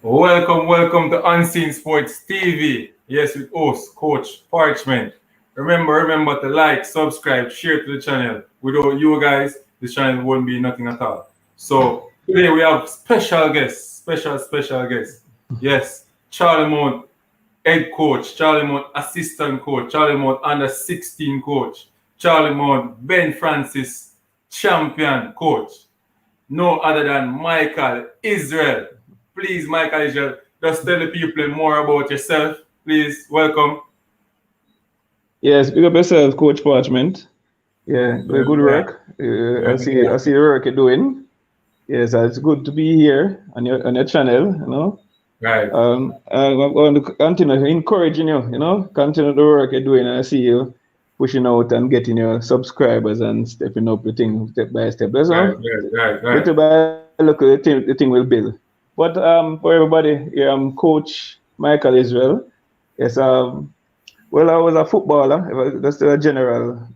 Welcome to Unseen Sports TV. Yes, with host, Coach Parchment. Remember to like, subscribe, share to the channel. Without you guys, this channel won't be nothing at all. So today we have special guests, special guests. Yes, Charlie Mount, head coach, Charlie Mount, assistant coach, Charlie Mount, under 16 coach, Charlie Mount, Ben Francis, champion coach. No other than Michael Israel. Please, Michael Israel, just tell the people more about yourself. Please, welcome. Yes, big up yourself, Coach Parchment. Yeah, Yeah, good yeah, work. yeah, I see the work you're doing. Yes, it's good to be here on your channel. right. I'm going to continue encouraging you. Continue the work you're doing. And I see you pushing out and getting your subscribers and stepping up the thing step by step. That's Right, all. right, right, right. Little by little, the thing will build. But for everybody, yeah, I'm Coach Michael Israel. Yes, well, I was a footballer. That's a general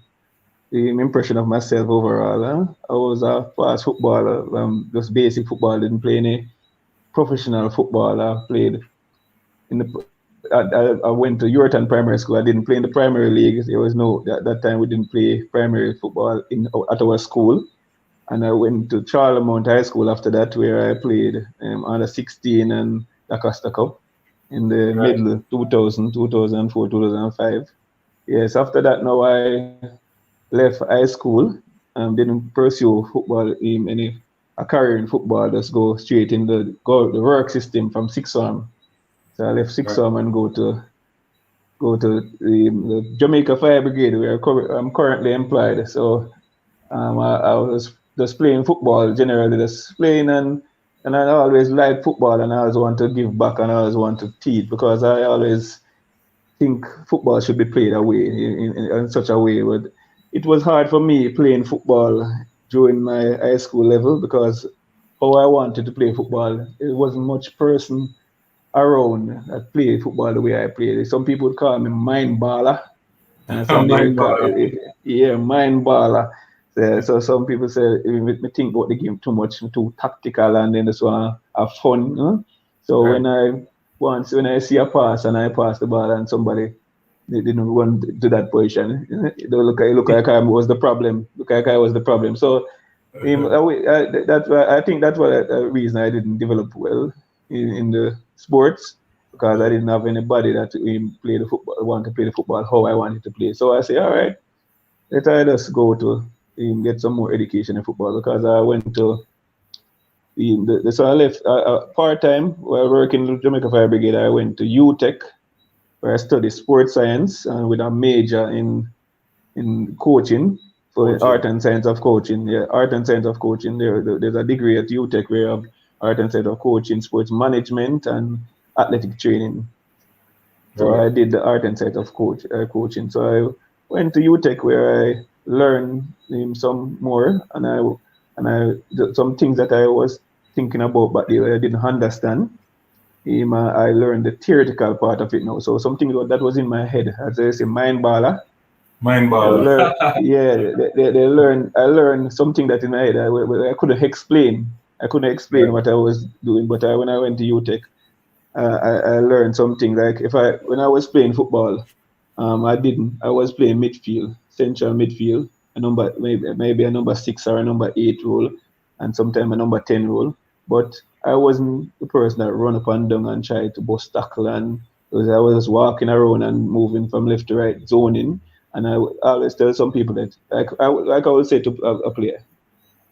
impression of myself overall. I was a fast footballer, just basic football. Didn't play any professional football. I played in the. I went to Yorton Primary School. I didn't play in the primary league. There was no at that time we didn't play primary football in at our school. And I went to Charlemont High School after that, where I played under 16 and the Costa Cup in the Right. middle 2000, 2004, 2005. Yes, after that, now I left high school and didn't pursue football in any a career in football. Just go straight in the work system from sixth form. So I left sixth Right. form and go to the Jamaica Fire Brigade, where I'm currently employed. So I was just playing football generally, just playing and I always like football and I always want to give back and I always want to teach because I always think football should be played away in such a way. But it was hard for me playing football during my high school level because how I wanted to play football, it wasn't much person around that play football the way I played. Some people would call me mind baller, and some people Mind call baller. yeah, mind baller. So some people say me think about the game too much, too tactical, and then just want to have fun. So Right. when I see a pass and I pass the ball and somebody they didn't run to that position, they look like I was the problem. Look like I was the problem. So that's why I think that's why the reason I didn't develop well in the sports because I didn't have anybody that play the football, want to play the football how I wanted to play. So I say, all right, let I just go to get some more education in football because I went to so I left part time while working in the Jamaica Fire Brigade. I went to UTech where I studied sports science and with a major in coaching for Coaching. art and science of coaching. Yeah, art and science of coaching. There's a degree at UTech where you have art and science of coaching, sports management, and athletic training. So Right. I did the art and science of coaching. So I went to UTech where I learned some more, some things that I was thinking about, but I didn't understand. I learned the theoretical part of it now. So something that was in my head, as I say, mind baller. Mind I baller. learn, yeah, they learn. I learned something that in my head I couldn't explain. I couldn't explain Right. what I was doing, but when I went to UTech, I learned something like if I when I was playing football, I didn't. I was playing midfield, central midfield, a number maybe a number 6 or a number 8 role, and sometimes a number 10 role. But I wasn't the person that run up and down and try to bust tackle, and I was walking around and moving from left to right, zoning. And I always tell some people that like I would say to a player,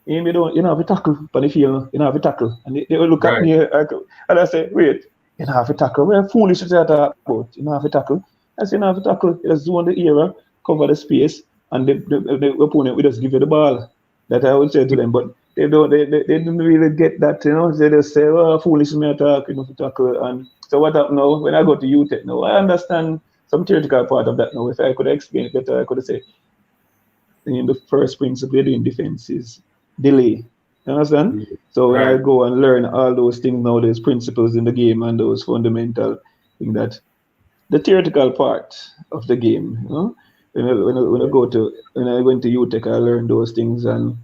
you don't have a tackle on the field, you don't have a tackle. And they will look at Right. me and I say, wait, you don't have a tackle. Where foolish is that about? You don't have a tackle. I say, you don't have a tackle. You just zone the area, cover the space, and the opponent will just give you the ball. That I would say to them, but they didn't really get that, They just say, oh, foolish is me attack, you know, to tackle. And so what happened now, when I go to UTech now, I understand some theoretical part of that now. If I could explain it better, I could say, the first principle you're doing defense is delay. You understand? So when I Right. go and learn all those things now, those principles in the game and those fundamental things that the theoretical part of the game, when I went to UTech, I learned those things and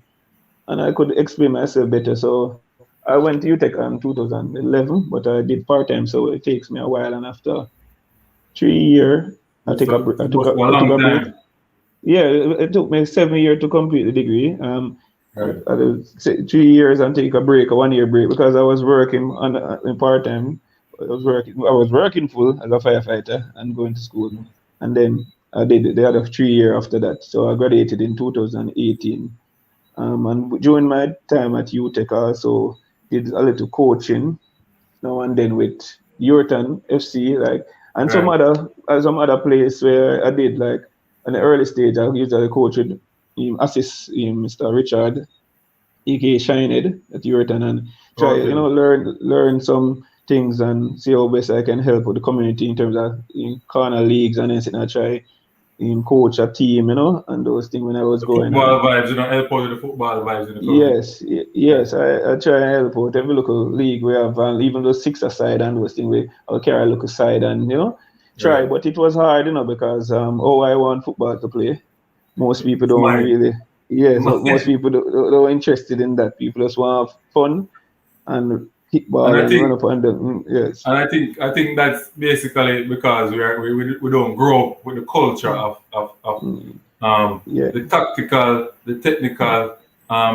I could explain myself better. So I went to UTech in 2011, but I did part time, so it takes me a while. And after 3 years, So it was for a I took long a break. time. Yeah, it took me 7 years to complete the degree. Right. I did 3 years and take a break, a 1 year break, because I was working on in part time. I was working full as a firefighter and going to school, and then I did the other 3 years after that. So I graduated in 2018. And during my time at UTech, I also did a little coaching now and then with Yorton FC, like, and Right. some other place where I did, like, in the early stage. I usually coach with assist Mr. Richard, aka Shined at Yorton, and try, Okay. learn some things and see how best I can help with the community in terms of corner leagues, and then sit and try coach a team, and those things when I was The going on. football vibes, help out with the football vibes in the community. Yes, I try and help out every local league we have, and even those six aside and those things, I'll carry a local side and, try. Right. But it was hard, because I want football to play. Most people It's don't mine. really, yes, most Mine. people don't interested in that. People just want fun and hit And ball I and run think up and down. Yes, I think that's basically because we don't grow up with the culture of mm, yeah, the tactical, the technical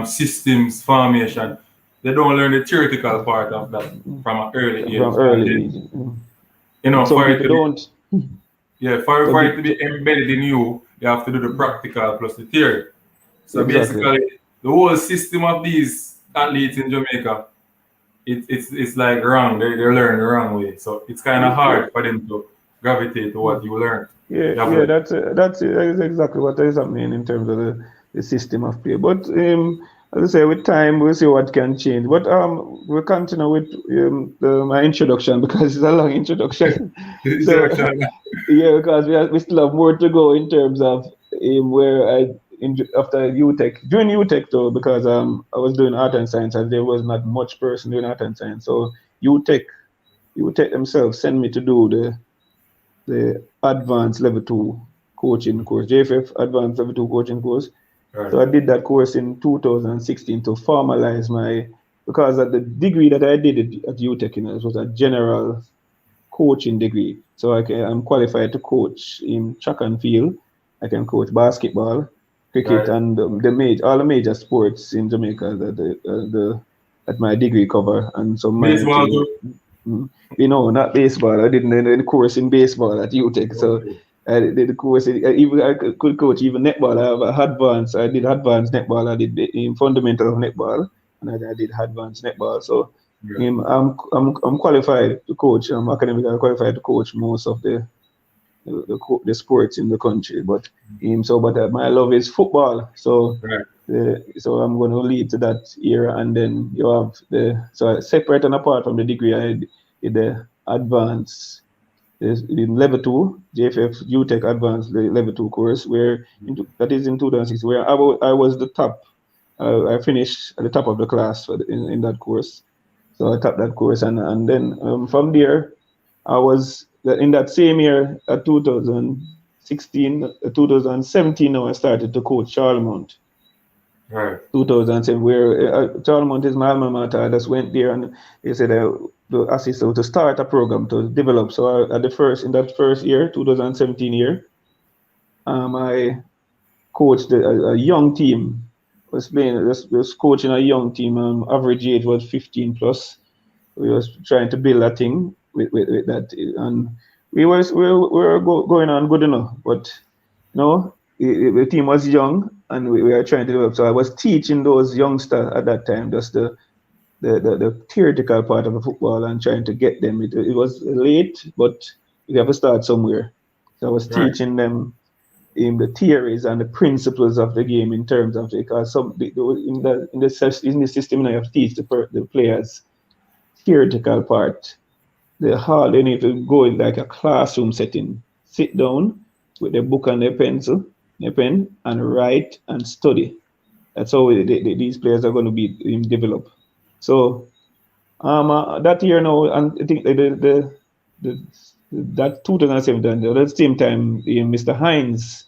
systems formation. They don't learn the theoretical part of that mm, from an early from age, and early then age. Some for it people to be don't. Some for it to people, be embedded in you, you have to do the practical plus the theory. So exactly. basically, the whole system of these athletes in Jamaica, it's like wrong. They learn the wrong way. So it's kind of Yeah, hard for them to gravitate to what you learn. yeah, You have yeah. to, That is exactly what is happening in terms of the system of play. But as I say, with time we'll see what can change. But we'll continue with my introduction because it's a long introduction. So introduction. yeah, because we still have more to go in terms of where after UTech, during UTech though, because I was doing art and science and there was not much person doing art and science. So UTech UTech themselves sent me to do the advanced level two coaching course, JFF advanced level two coaching course. Right, So I did that course in 2016 to formalize because at the degree that I did at UTech, it was a general coaching degree. So I'm qualified to coach in track and field. I can coach basketball, cricket, right. and all the major sports in Jamaica that my degree cover, and some minor Baseball thing. too. Not baseball. I didn't do any course in baseball at UTech, so Okay. I did the course. I could coach even netball. I did advanced netball. I did the fundamental of netball, and I did advanced netball. So Yeah. I'm qualified to coach. I'm academically qualified to coach most of the sports in the country. But my love is football. Right. So I'm going to lead to that era, and then you have separate and apart from the degree, I did the advanced in level two JFF UTech advanced level two course, that is in 2006, where I was the top. I finished at the top of the class in that course. So I topped that course, and then from there, I was in that same year at 2016, 2017. Now I started to coach Charlemont. Right. 2007, where Charlemont is my alma mater. I just went there and they said the assistant to start a program to develop. So in that first year, 2017 year, I coached a young team. Was coaching a young team. Average age was 15 plus. We was trying to build a thing with that, and we were going on good enough, but the team was young, and we were trying to develop. So I was teaching those youngsters at that time just the theoretical part of the football and trying to get them. It was late, but you have to start somewhere. So I was Right. teaching them in the theories and the principles of the game in terms of because in the system you have to teach the players theoretical part. The hall they need to go in like a classroom setting, sit down with their book and their pencil, their pen, and write and study. That's how these players are going to be developed. So that year now, and I think the that 2007, at the same time, Mr. Hines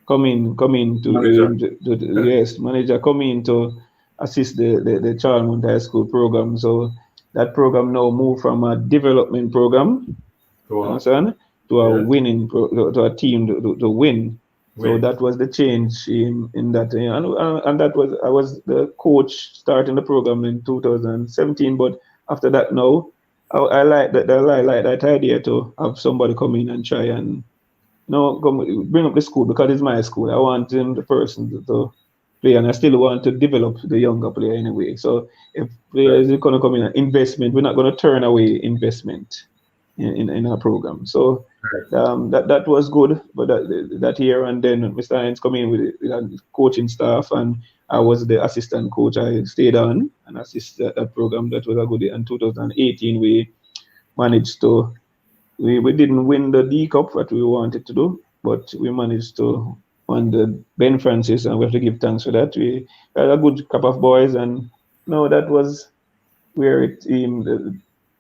come in to, Manager. yes, manager come in to assist the Charlemont High School program. So that program now moved from a development program, Go you on. understand, to a Yeah. winning to a team to win. So Win. that was the change in that, and that was I was the coach starting the program in 2017. But after that, now I like that I like that idea to have somebody come in and try and come bring up the school because it's my school. I want him, the person to play, and I still want to develop the younger player anyway. So if Right. players are going to come in, investment, we're not going to turn away investment in our program. So Right. that was good, but that year and then Mr. Hines come in with coaching staff, and I was the assistant coach. I stayed on and assisted that program. That was a good. In 2018, we managed to we didn't win the D Cup what we wanted to do, but we managed to win the Ben Francis, and we have to give thanks for that. We had a good couple of boys, and no, that was where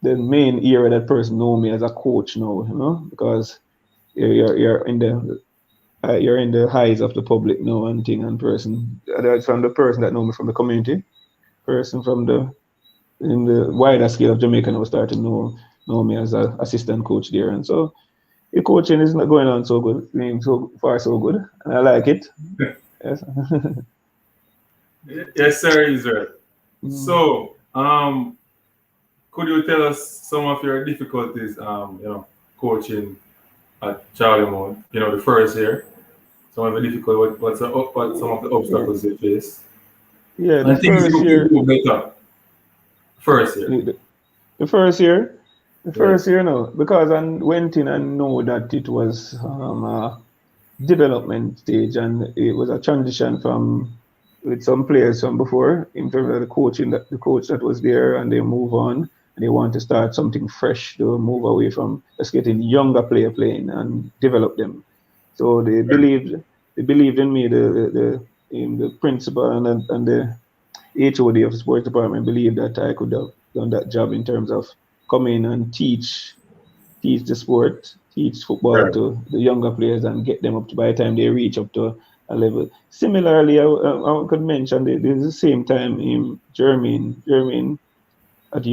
the main era that person know me as a coach now, because you're in the you're in the eyes of the public now and thing and person. That's from the person that know me from the community, person from the in the wider scale of Jamaica now starting to know me as an assistant coach there, and so the coaching is not going on so good. I mean, so far so good, and I like it. Yes. Yes, sir, Israel. Mm. So, could you tell us some of your difficulties, coaching at Charlie Mount, the first year? Some of the difficult, what some of the Yeah, obstacles you face, yeah. The and things first you year, improve better. First year, the, the first year, the first yes. year, no, because I went in and know that it was a development stage, and it was a transition from with some players from before in terms of the coach that was there, and they move on and they want to start something fresh. They move away from just getting younger player playing and develop them. So Right. they believed in me. The principal and the HOD of the sports department believed that I could have done that job in terms of coming and teach the sport, teach football Right. to the younger players and get them up to by the time they reach up to a level. Similarly, I could mention the same time in German at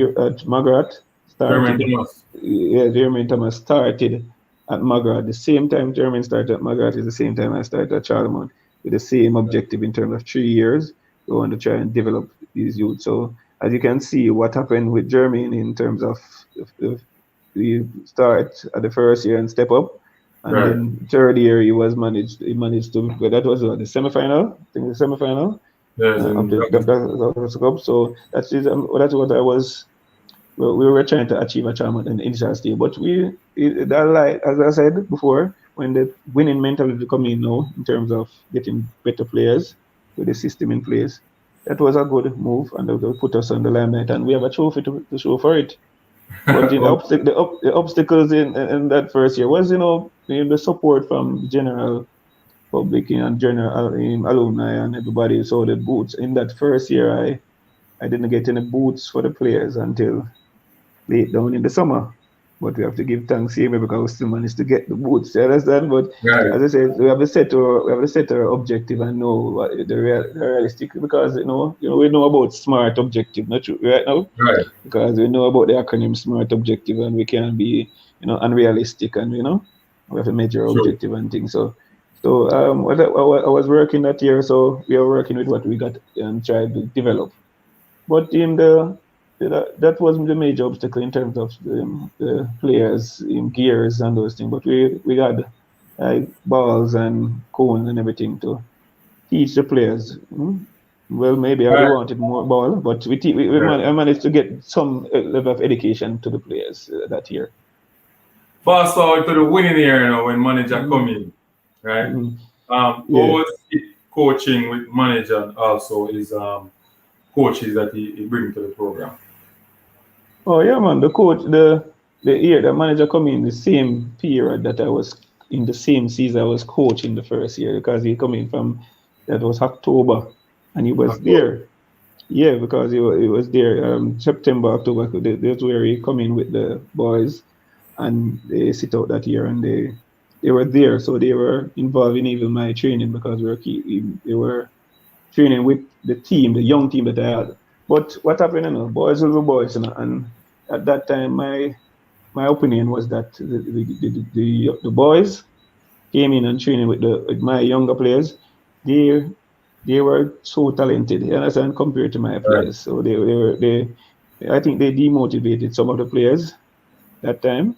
Magrat German started. Thomas. Yeah, Jermaine Thomas started at Magrat. The same time Jermaine started at Magrat is the same time I started at Charlemont with the same objective in terms of 3 years. We want to try and develop these youth. So as you can see, what happened with Jermaine in terms of we start at the first year and step up, and Right. then third year he managed to, well, that was the semifinal. I think the semifinal Yes, of and the cup. So that's what I was we were trying to achieve a charm in the initial stage. But that, like as I said before, when the winning mentality come in now in terms of getting better players with the system in place, that was a good move, and that will put us on the limelight, and we have a trophy to show for it. But okay. the obstacles in that first year was, the support from general public and general alumni and everybody. So the boots in that first year, I didn't get any boots for the players until late down in the summer. But we have to give thanks here because we still managed to get the boots. You understand? But Right. as I said, we have to set our objective and know what the realistic, because we know about SMART objective, not true, right now, Right. because we know about the acronym SMART objective, and we can be unrealistic, and we have to measure Sure. objective and things. So I was working that year, so we are working with what we got and try to develop. But that was the major obstacle in terms of the players in gears and those things. But we got balls and cones and everything to teach the players. Well, maybe we Right. wanted more ball, but Right. I managed to get some level of education to the players that year. Fast forward to the winning year, when manager come Mm, in, right? mm, What yeah. was it coaching with manager and also his coaches that he bring to the program? Oh yeah, man. The coach, the manager come in the same period that I was in the same season I was coaching the first year, because he come in from that was October, and he was October. there. Yeah, because he was there September, October. That's where he come in with the boys, and they sit out that year, and they were there, so they were involved in even my training because they were training with the team, the young team that I had. But what happened, boys will be boys, and at that time, my opinion was that the boys came in and training with my younger players. They they were so talented, you understand, compared to my Right. players. So they I think they demotivated some of the players that time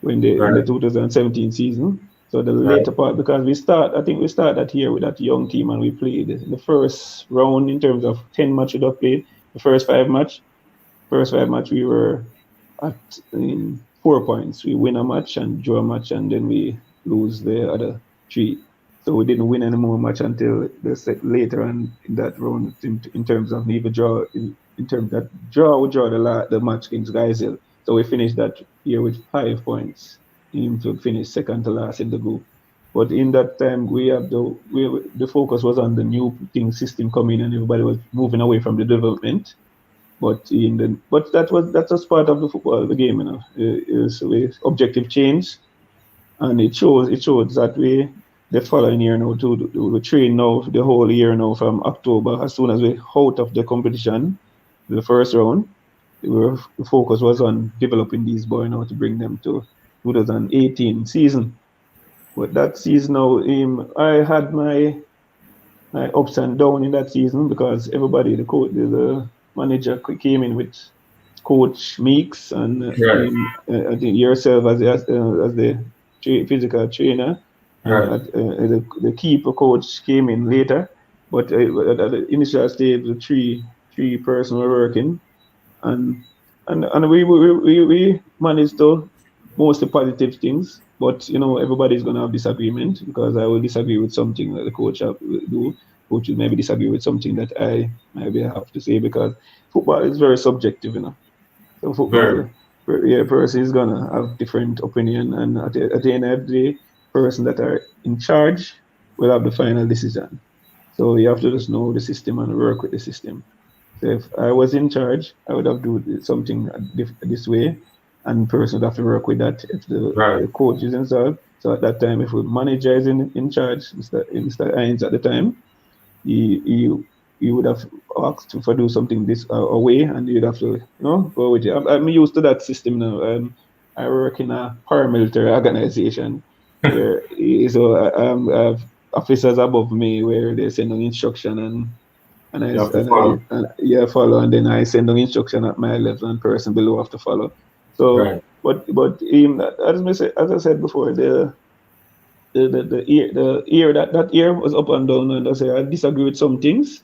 when they in the Right. 2017 season. So the Right. later part, because I think we start that year with that young team, and we played in the first round in terms of 10 matches we played. The first five match we were at 4 points. We win a match and draw a match, and then we lose the other three. So we didn't win any more match until later on in that round. In terms of even draw, in terms that draw, we draw the match against Geisel. So we finished that year with 5 points. To finish second to last in the group. But in that time, the focus was on the new thing system coming, and everybody was moving away from the development. But that was part of the football, the game, Is with objective change, and it shows that we the following year now to we train now the whole year now from October. As soon as we out of the competition, the first round, the focus was on developing these boys now to bring them to 2018 season. But that season now, I had my ups and downs in that season because everybody, the manager came in with Coach Meeks and Right. I think yourself as the physical trainer, and Right. the keeper coach came in later. But at the initial stage, the three person were working, and we managed to mostly positive things. But everybody's gonna have disagreement because I will disagree with something that the coach will do. Coach will maybe disagree with something that I maybe have to say because football is very subjective. So Very. football, yeah, person is gonna have different opinion, and at the end of the day, person that are in charge will have the final decision. So you have to just know the system and work with the system. So if I was in charge, I would have do something this way, and person would have to work with that. If the Right. coach is involved, so at that time, if the manager is in charge, Mr. Hines at the time, he would have asked for do something this away, and you'd have to go with it. I'm used to that system now. I work in a paramilitary organization where I have officers above me where they send an instruction, and You have to follow. yeah, follow, and then I send an instruction at my level, and person below have to follow. So, Right. but as I said before, the year that year was up and down, and I say I disagree with some things,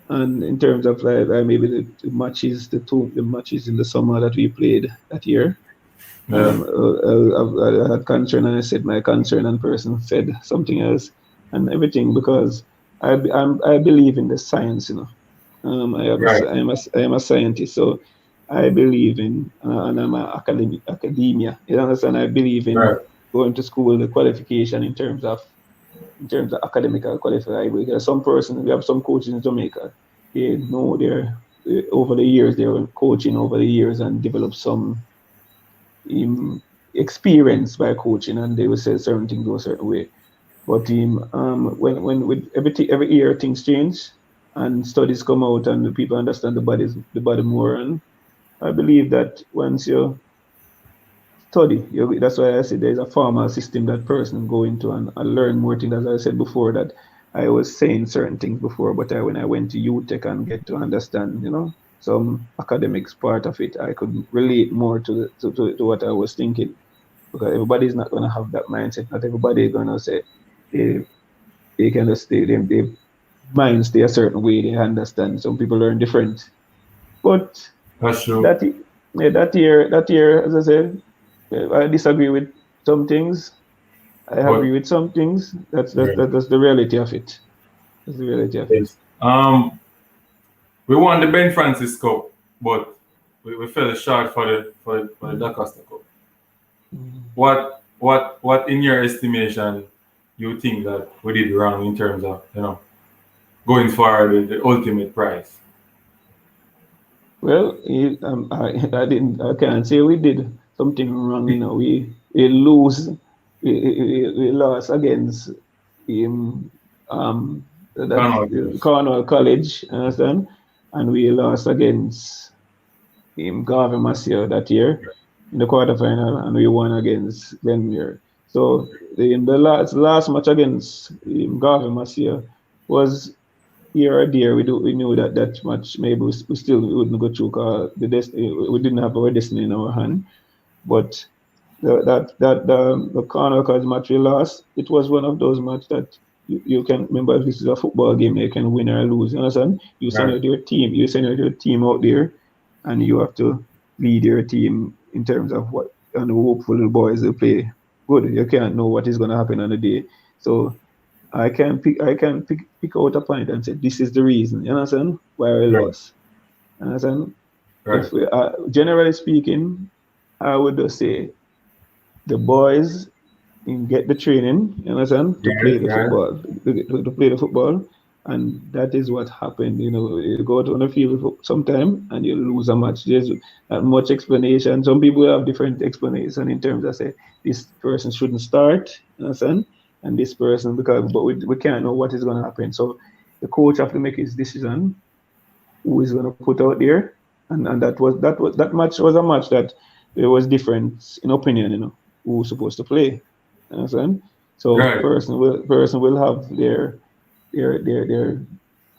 and in terms of like maybe the matches in the summer that we played that year, Yeah. I had concern, and I said my concern, and person said something else, and everything because I believe in the science. Right. I am a scientist, so I believe in and I'm an academia. You understand? I believe in Right. going to school, the qualification in terms of academic qualification. Because we have some coaches in Jamaica. They know over the years they were coaching over the years and develop some um, experience by coaching, and they will say certain things go a certain way. But when with every year things change and studies come out and the people understand the body more, and I believe that once you study, that's why I said there's a formal system that person go into and learn more things. As I said before, that I was saying certain things before, but when I went to UTech and get to understand, some academics part of it, I could relate more to what I was thinking because everybody's not going to have that mindset. Not everybody is going to say they, they can just they mind stay a certain way. They understand. Some people learn different. But That's true. that yeah, that year, as I said, I disagree with some things. I But agree with some things. right. That's the reality of it. That's the reality of it. Yes. We won the Ben Francis Cup, but we fell short for the Da Costa Cup. What in your estimation you think that we did wrong in terms of going for the ultimate prize? Well, I can't say we did something wrong. We lose. We lost against him. That Canal Girls. Cornwall College, understand? And we lost against Garvey Massey that year in the quarterfinal, and we won against Glenmuir. So in the last match against Garvey Massey was here or there. We knew that that match maybe we still wouldn't go through because we didn't have our destiny in our hand. But the Cornwall College match we lost, it was one of those matches that you can remember if this is a football game, you can win or lose. You understand? Right. You send out your team out there, and you have to lead your team in terms of what, and hopefully the boys will play good. You can't know what is going to happen on the day. So I can pick out a point and say this is the reason. You understand why we Right. lost. You understand? Right. If we, generally speaking, I would just say the boys get the training, you understand, to play Right. the Right. football, to play the football, and that is what happened. You go out on the field sometime and you lose a match. There's not much explanation. Some people have different explanation in terms of say this person shouldn't start, you understand, and this person but we can't know what is going to happen. So the coach have to make his decision who is going to put out there, and that match was a match that there was different in opinion, who was supposed to play. You understand? So Right. person will have their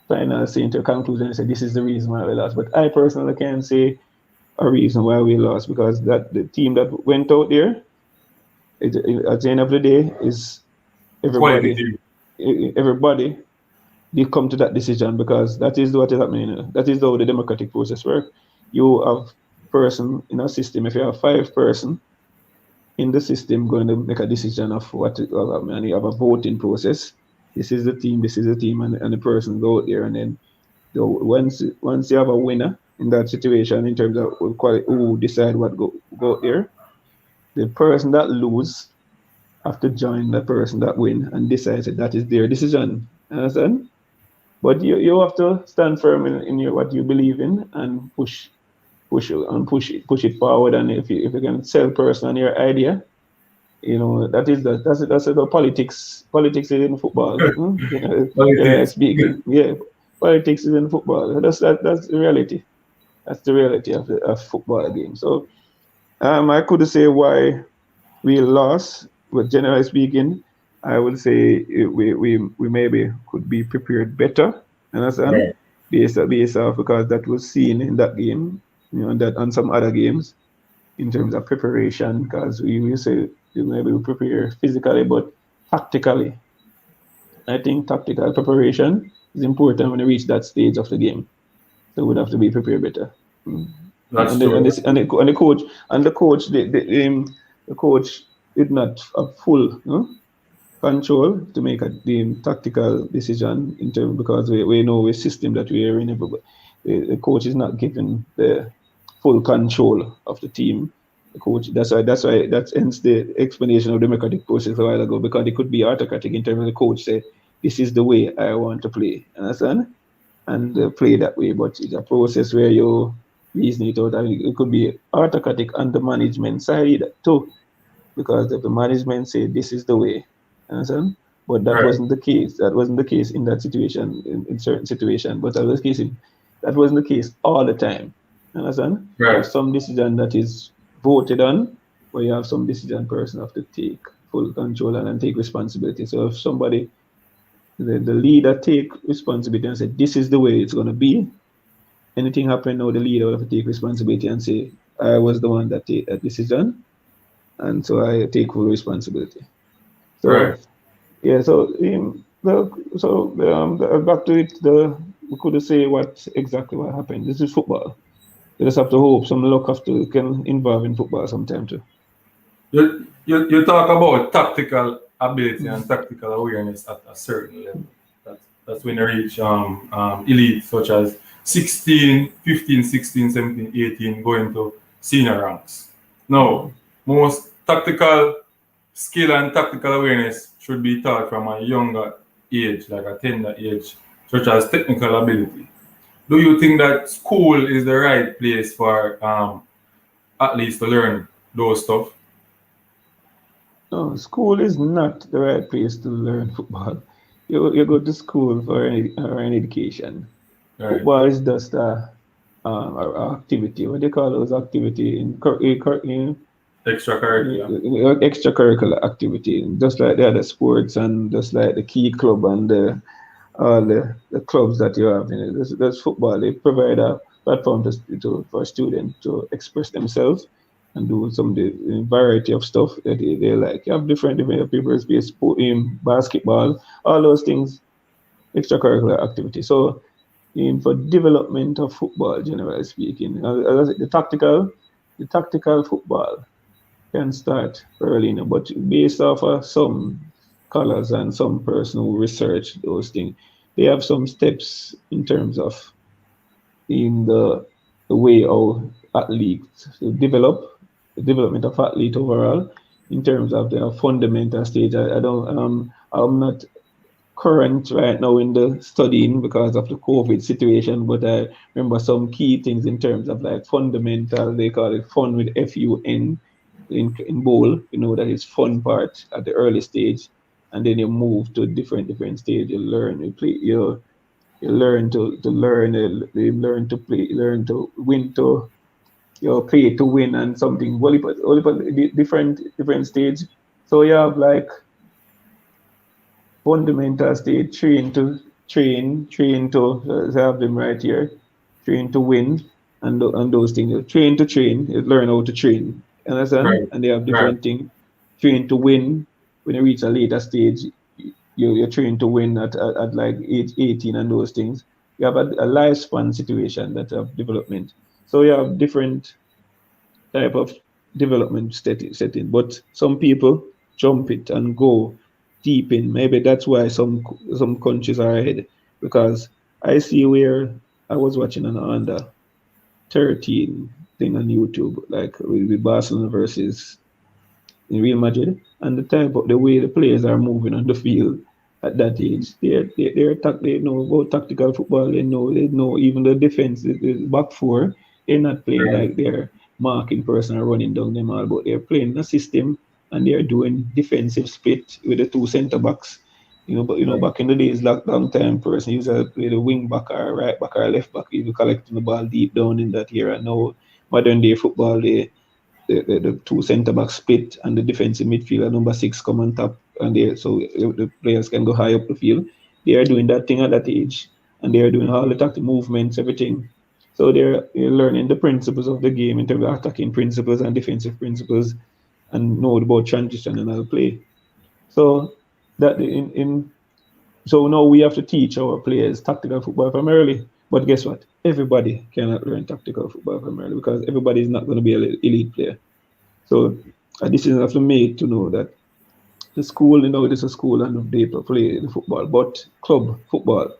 final say into conclusion and say this is the reason why we lost. But I personally can't say a reason why we lost because that the team that went out there at the end of the day is Quality everybody team. everybody they come to that decision because that is what is happening. That is how the democratic process works. You have person in a system. If you have 5 person in the system going to make a decision of and you have a voting process. This is the team. This is the team, and the person go out there, and then once you have a winner in that situation in terms of who decide what go out there, the person that lose have to join the person that win and decide that that is their decision. Understand? But you have to stand firm in what you believe in and push it forward. And if you can sell person on your idea, that's the politics is in football. Generally Politics. speaking, yeah, politics is in football. That's the reality. That's the reality of football game. So I could say why we lost, but generally speaking, I would say we maybe could be prepared better. Understand? Right. Based off because that was seen in that game, and that on some other games in terms of preparation. Because we say maybe we prepare physically, but tactically, I think tactical preparation is important when you reach that stage of the game. So we'd have to be prepared better. Mm. That's And the, and, true. this, and the coach the coach did not have full control to make the tactical decision in terms because we know a system that we are in. The coach is not given the full control of the team. The coach that's hence the explanation of the democratic process a while ago because it could be autocratic in terms of the coach say this is the way I want to play. Understand? And play that way. But it's a process where you reason it out. And it could be autocratic on the management side too, because if the management say this is the way, understand? But that Right. wasn't the case. That wasn't the case in that situation, in certain situation. But that wasn't the case all the time. Understand? You have Right. some decision that is voted on, but you have some decision person have to take full control and take responsibility. So if somebody the leader take responsibility and say this is the way it's gonna be. Anything happen now, the leader will have to take responsibility and say I was the one that take that decision, and so I take full responsibility. So Right. yeah, back to it. We could say what happened. This is football. You just have to hope some luck have to can involve in football sometime too. You talk about tactical ability Mm. and tactical awareness at a certain level. That's when you reach elite, such as 16, 15, 16, 17, 18, going to senior ranks. Now, Mm. most tactical skill and tactical awareness should be taught from a younger age, like a tender age, such as technical ability. Do you think that school is the right place for athletes to learn those stuff? No, school is not the right place to learn football. you go to school for an education. Right. Football is just a activity. What do you call those activity Extracurricular. extracurricular activity, just like the other sports and just like the key club and the clubs that you have. There's football. They provide a platform for students to express themselves and do some of the variety of stuff that they like. You have different people, sport, basketball, all those things, extracurricular activity. So for development of football, generally speaking, the tactical football can start early, but based off of some scholars and some person who research those things, they have some steps in terms of in the way how athletes develop, the development of athlete overall, in terms of their fundamental stage. I don't I'm not current right now in the studying because of the COVID situation, but I remember some key things in terms of like fundamental, they call it fun with FUN in bowl, that is fun part at the early stage. And then you move to different stage. You learn, you play, you learn to learn, you learn to play, you learn to win to play to win and something. Volleyball different stage. So you have like fundamentals they train to have them right here, train to win, and those things. Train to train, you learn how to train. Understand? Right. And they have Right. different things. Train to win. When you reach a later stage, you're trained to win at like age 18 and those things. You have a lifespan situation that have development. So you have different type of development setting. But some people jump it and go deep in. Maybe that's why some countries are ahead. Because I see where I was watching an under 13 thing on YouTube, like with Barcelona versus in Real Madrid, and the way the players are moving on the field at that age. They know about tactical football. They know even the defense, the back four. They're not playing Right. like they're marking person or running down them all, but they're playing a system and they're doing defensive split with the two centre backs. But Right. back in the days, long time person used to play the wing back or right back or left back, even collecting the ball deep down in that era. Now modern day football, the two centre backs split and the defensive midfielder number 6 come on top and so the players can go high up the field. They are doing that thing at that age and they are doing all the tactic movements, everything. So they're learning the principles of the game in terms of attacking principles and defensive principles and know about transition and how to play. So that in so now we have to teach our players tactical football from early. But guess what? Everybody cannot learn tactical football from early because everybody is not going to be an elite player. So a decision have to make to know that the school, it is a school and they play the football, but club football,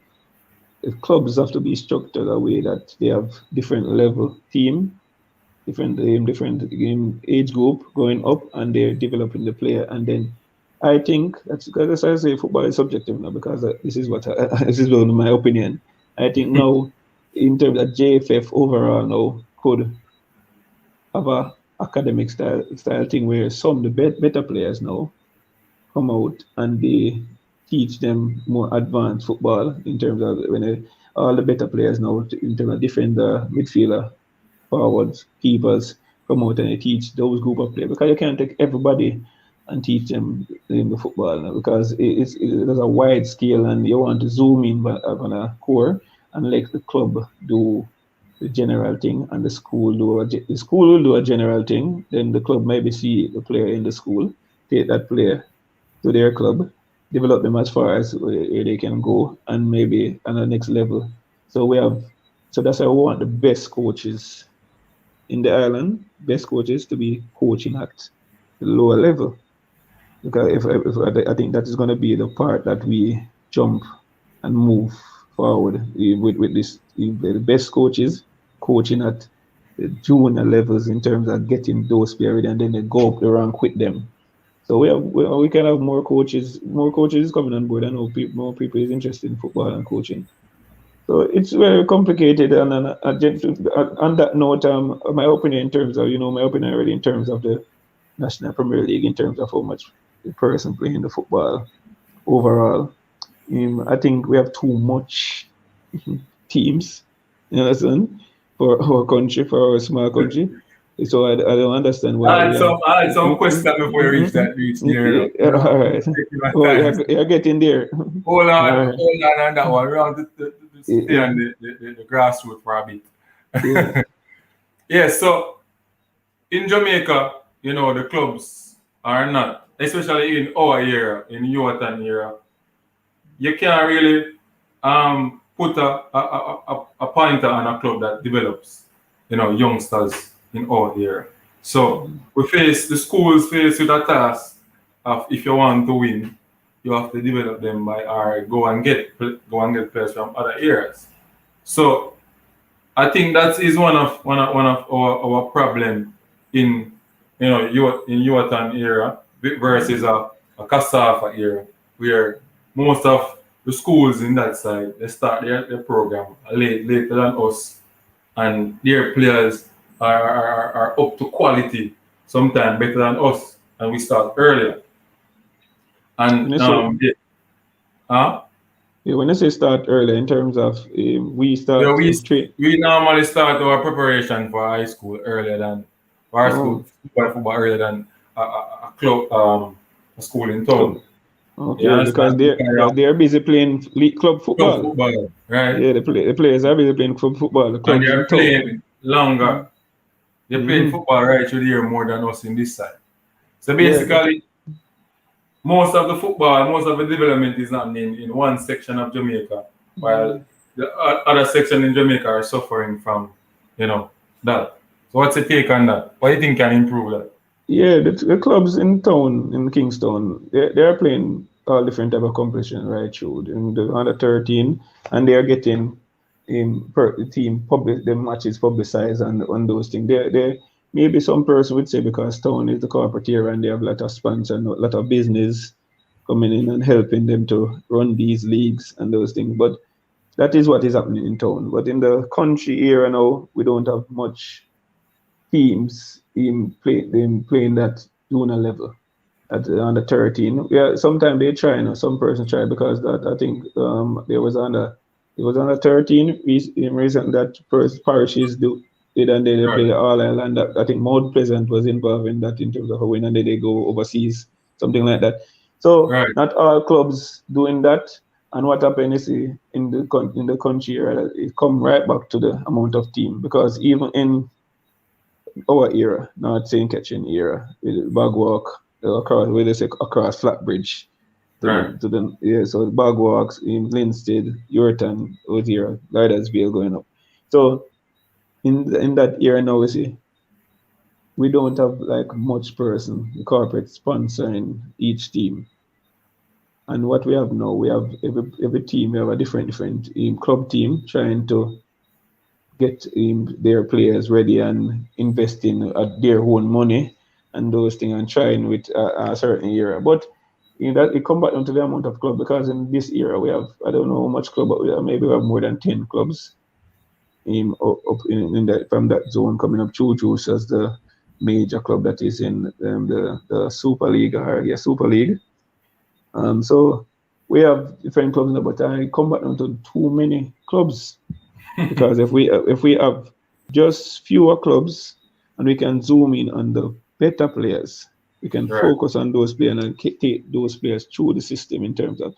the clubs have to be structured a way that they have different level team, different age group going up, and they're developing the player. And then I think that's why I say football is subjective now because this is what this is one of my opinion. I think now in terms of JFF overall now could have a academic style thing where some the better players now come out and they teach them more advanced football in terms of all the better players now in terms of defender, midfielder, forwards, keepers come out and they teach those group of players because you can't take everybody and teach them in the football now because there's a wide scale and you want to zoom in on a core and let the club do the general thing and the school will do a general thing. Then the club maybe see the player in the school, take that player to their club, develop them as far as where they can go, and maybe on the next level. So that's why we want the best coaches in the island, best coaches to be coaching at the lower level. Because if I think that is going to be the part that we jump and move forward with this the best coaches coaching at the junior levels in terms of getting those players and then they go up the rank with them. So we can have more coaches. More coaches is coming on board. I know more people is interested in football and coaching. So it's very complicated. And on that note, my opinion in terms of my opinion already in terms of the National Premier League in terms of how much the person playing the football overall. I think we have too much teams, you understand, for our country, for our small country. So I don't understand why we have. I had some question before you reach there. You Yeah, know, all right. taking my Oh, time. you're getting there. All right. Hold on on that one. We have to stay Yeah, on the grassroots for a yeah. bit. Yeah, so in Jamaica, the clubs are not, especially in our era, in Yuatan era, you can't really put a pointer on a club that develops, youngsters in our era. So the schools face with a task of, if you want to win, you have to develop them by, or go and get players from other areas. So I think that is one of our problem in in Yuatan era versus a Cassava era, where most of the schools in that side, they start their program later than us, and their players are up to quality, sometimes better than us, and we start earlier. When And you say huh? when you say start early in terms of we Yeah, start train. we normally start our preparation for high school earlier than for high school Oh, football earlier than a club a school in club. town. You Okay, understand? because they're busy playing club Club football. football, right? Yeah, the players are busy playing club football. The And clubs they're in town. playing longer. They're playing Mm-hmm. football right through the year more than us in this side. So Yeah, that, basically, most of the development is happening in one section of Jamaica, while the other section in Jamaica are suffering from, that. So what's your take on that? What do you think can improve that? yeah, the clubs in town in Kingston, they're playing all different type of competition right through in the under 13, and they are getting the team public the matches publicized and on those things. There maybe some person would say because town is the corporate area and they have a lot of sponsor and a lot of business coming in and helping them to run these leagues and those things. But that is what is happening in town. But in the country area now, we don't have much teams in playing that junior level at under 13. Yeah, sometimes they try, some person try because that I think there was under 13 reason that parishes did and they Right, play All Ireland. I think Mount Pleasant was involved in that in terms of a win and then they go overseas, something like that. So right, not all clubs doing that. And what happened is in the country, it come right back to the amount of team because even in our era, not St. Catherine era, with Bagwalk, across where they say across Flatbridge right. to the yeah, so Bagwalks in Linstead, Yorton, out here, Gardasville going up. So in that era now we see we don't have like much person, the corporate sponsoring each team. And what we have now, we have every team, we have a different club team trying to get their players ready and investing their own money and those things and trying with a certain era. But that it come back down to the amount of club because in this era we have I don't know how much club, but maybe we have more than 10 clubs up in that from that zone coming up. Choo as the major club that is in the Super League or yeah Super League. So we have different clubs now, but I come back down to too many clubs because if we have just fewer clubs and we can zoom in on the better players, we can Right. focus on those players and take those players through the system in terms of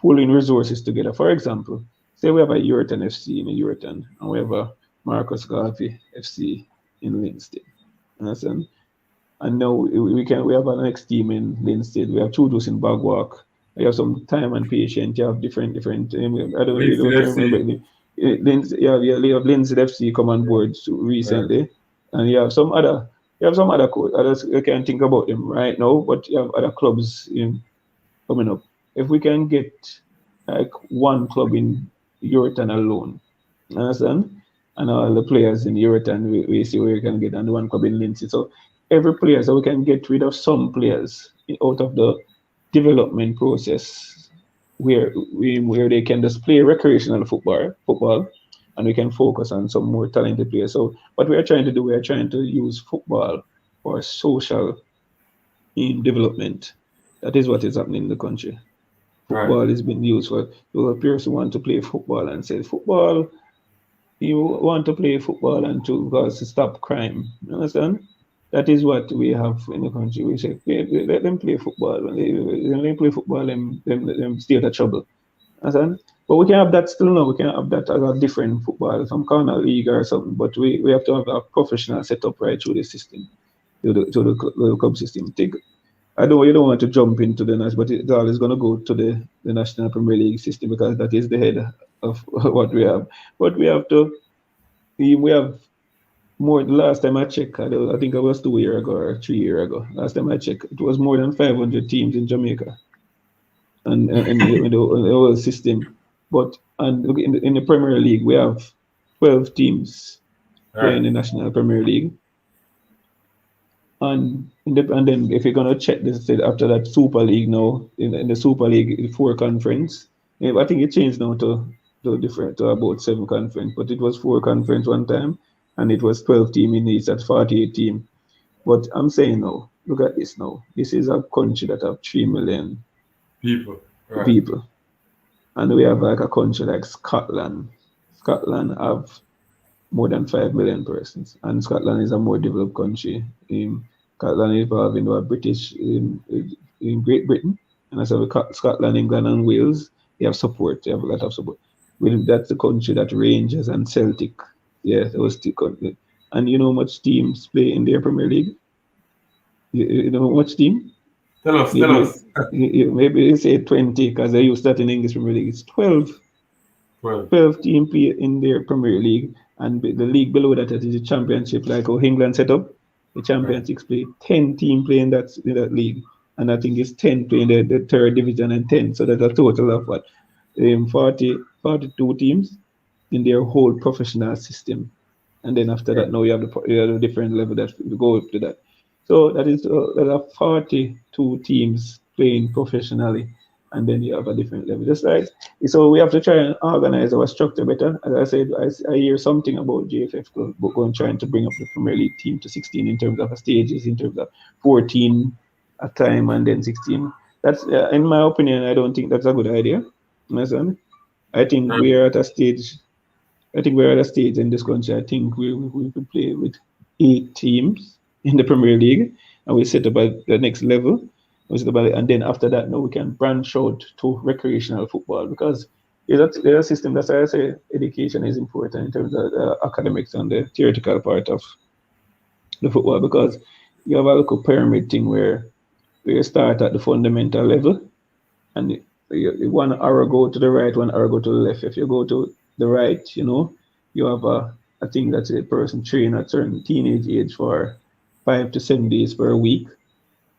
pulling resources together. For example, say we have a Uriton FC in a Uriton and we have a Marcus Garvey FC in Linstead. Understand? And now we have our next team in Linstead. We have Chudus in Bagwalk. We have some time and patience. You have different. I don't really Linstead don't remember. FC. You have Linstead FC come on Yeah, board right, recently, and you have some other others I can't think about them right now, but you have other clubs coming up. If we can get like one club in Euroton alone, understand? And all the players in Euroton, we see where we can get, and one club in Lindsay. So every player, so we can get rid of some players out of the development process where they can just play recreational football, and we can focus on some more talented players. So what we are trying to do, we are trying to use football for social development. That is what is happening in the country. Right. Football is being used for those players who want to play football and say football. You want to play football and to stop crime. You understand? That is what we have in the country. We say let them play football. When they play football, them stay out of trouble. Understand? But we can have that still now. We can have that as a different football, some kind of league or something. But we have to have a professional setup right through the system, to the club system. I know you don't want to jump into the national, but it's always going to go to the National Premier League system because that is the head of what we have. But we have to, we have more. The last time I checked, I think it was 2 years ago or 3 years ago. Last time I checked, it was more than 500 teams in Jamaica and in the whole system. But and look, in the Premier League, we have 12 teams Right. playing the National Premier League. And then if you're gonna check this after that Super League now in the Super League four conference, I think it changed now to different to about seven conference, but it was four conference one time, and it was 12 team in each. That's 48 team. But I'm saying now, look at this now. This is a country that have 3 million People. Right. people, and we have like a country like Scotland. Scotland have more than 5 million persons, and Scotland is a more developed country. Scotland is involved in the British in Great Britain, and as well Scotland, England, and Wales, they have support. They have a lot of support. Well, that's the country that Rangers and Celtic, yeah, those two countries. And you know how much teams play in their Premier League? You know how much team? Tell us. Tell Maybe us. maybe you say 20 because they use that in English Premier League. It's 12. 12. 12 team play in their Premier League, and the league below that is the Championship, like how England set up. The Right. Championship play 10 team play in that league, and I think it's 10 play in the third division and 10. So that's a total of what 42 teams in their whole professional system. And then after that, Right. now you have a different level that you go up to that. So there are 42 teams playing professionally, and then you have a different level. Just like so, we have to try and organize our structure better. As I said, I hear something about JFF going trying to bring up the Premier League team to 16 in terms of stages, in terms of 14 at time and then 16. That's in my opinion, I don't think that's a good idea. Understand? I think Right. we are at a stage I think we're at a stage in this country. I think we could play with 8 teams in the Premier League, and we set up at the next level. And then after that, now we can branch out to recreational football because there's a system. That's why I say education is important in terms of the academics and the theoretical part of the football because you have a little pyramid thing where you start at the fundamental level and one arrow go to the right, one arrow go to the left. If you go to the right, you have a thing that a person train at certain teenage age for 5 to 7 days per week,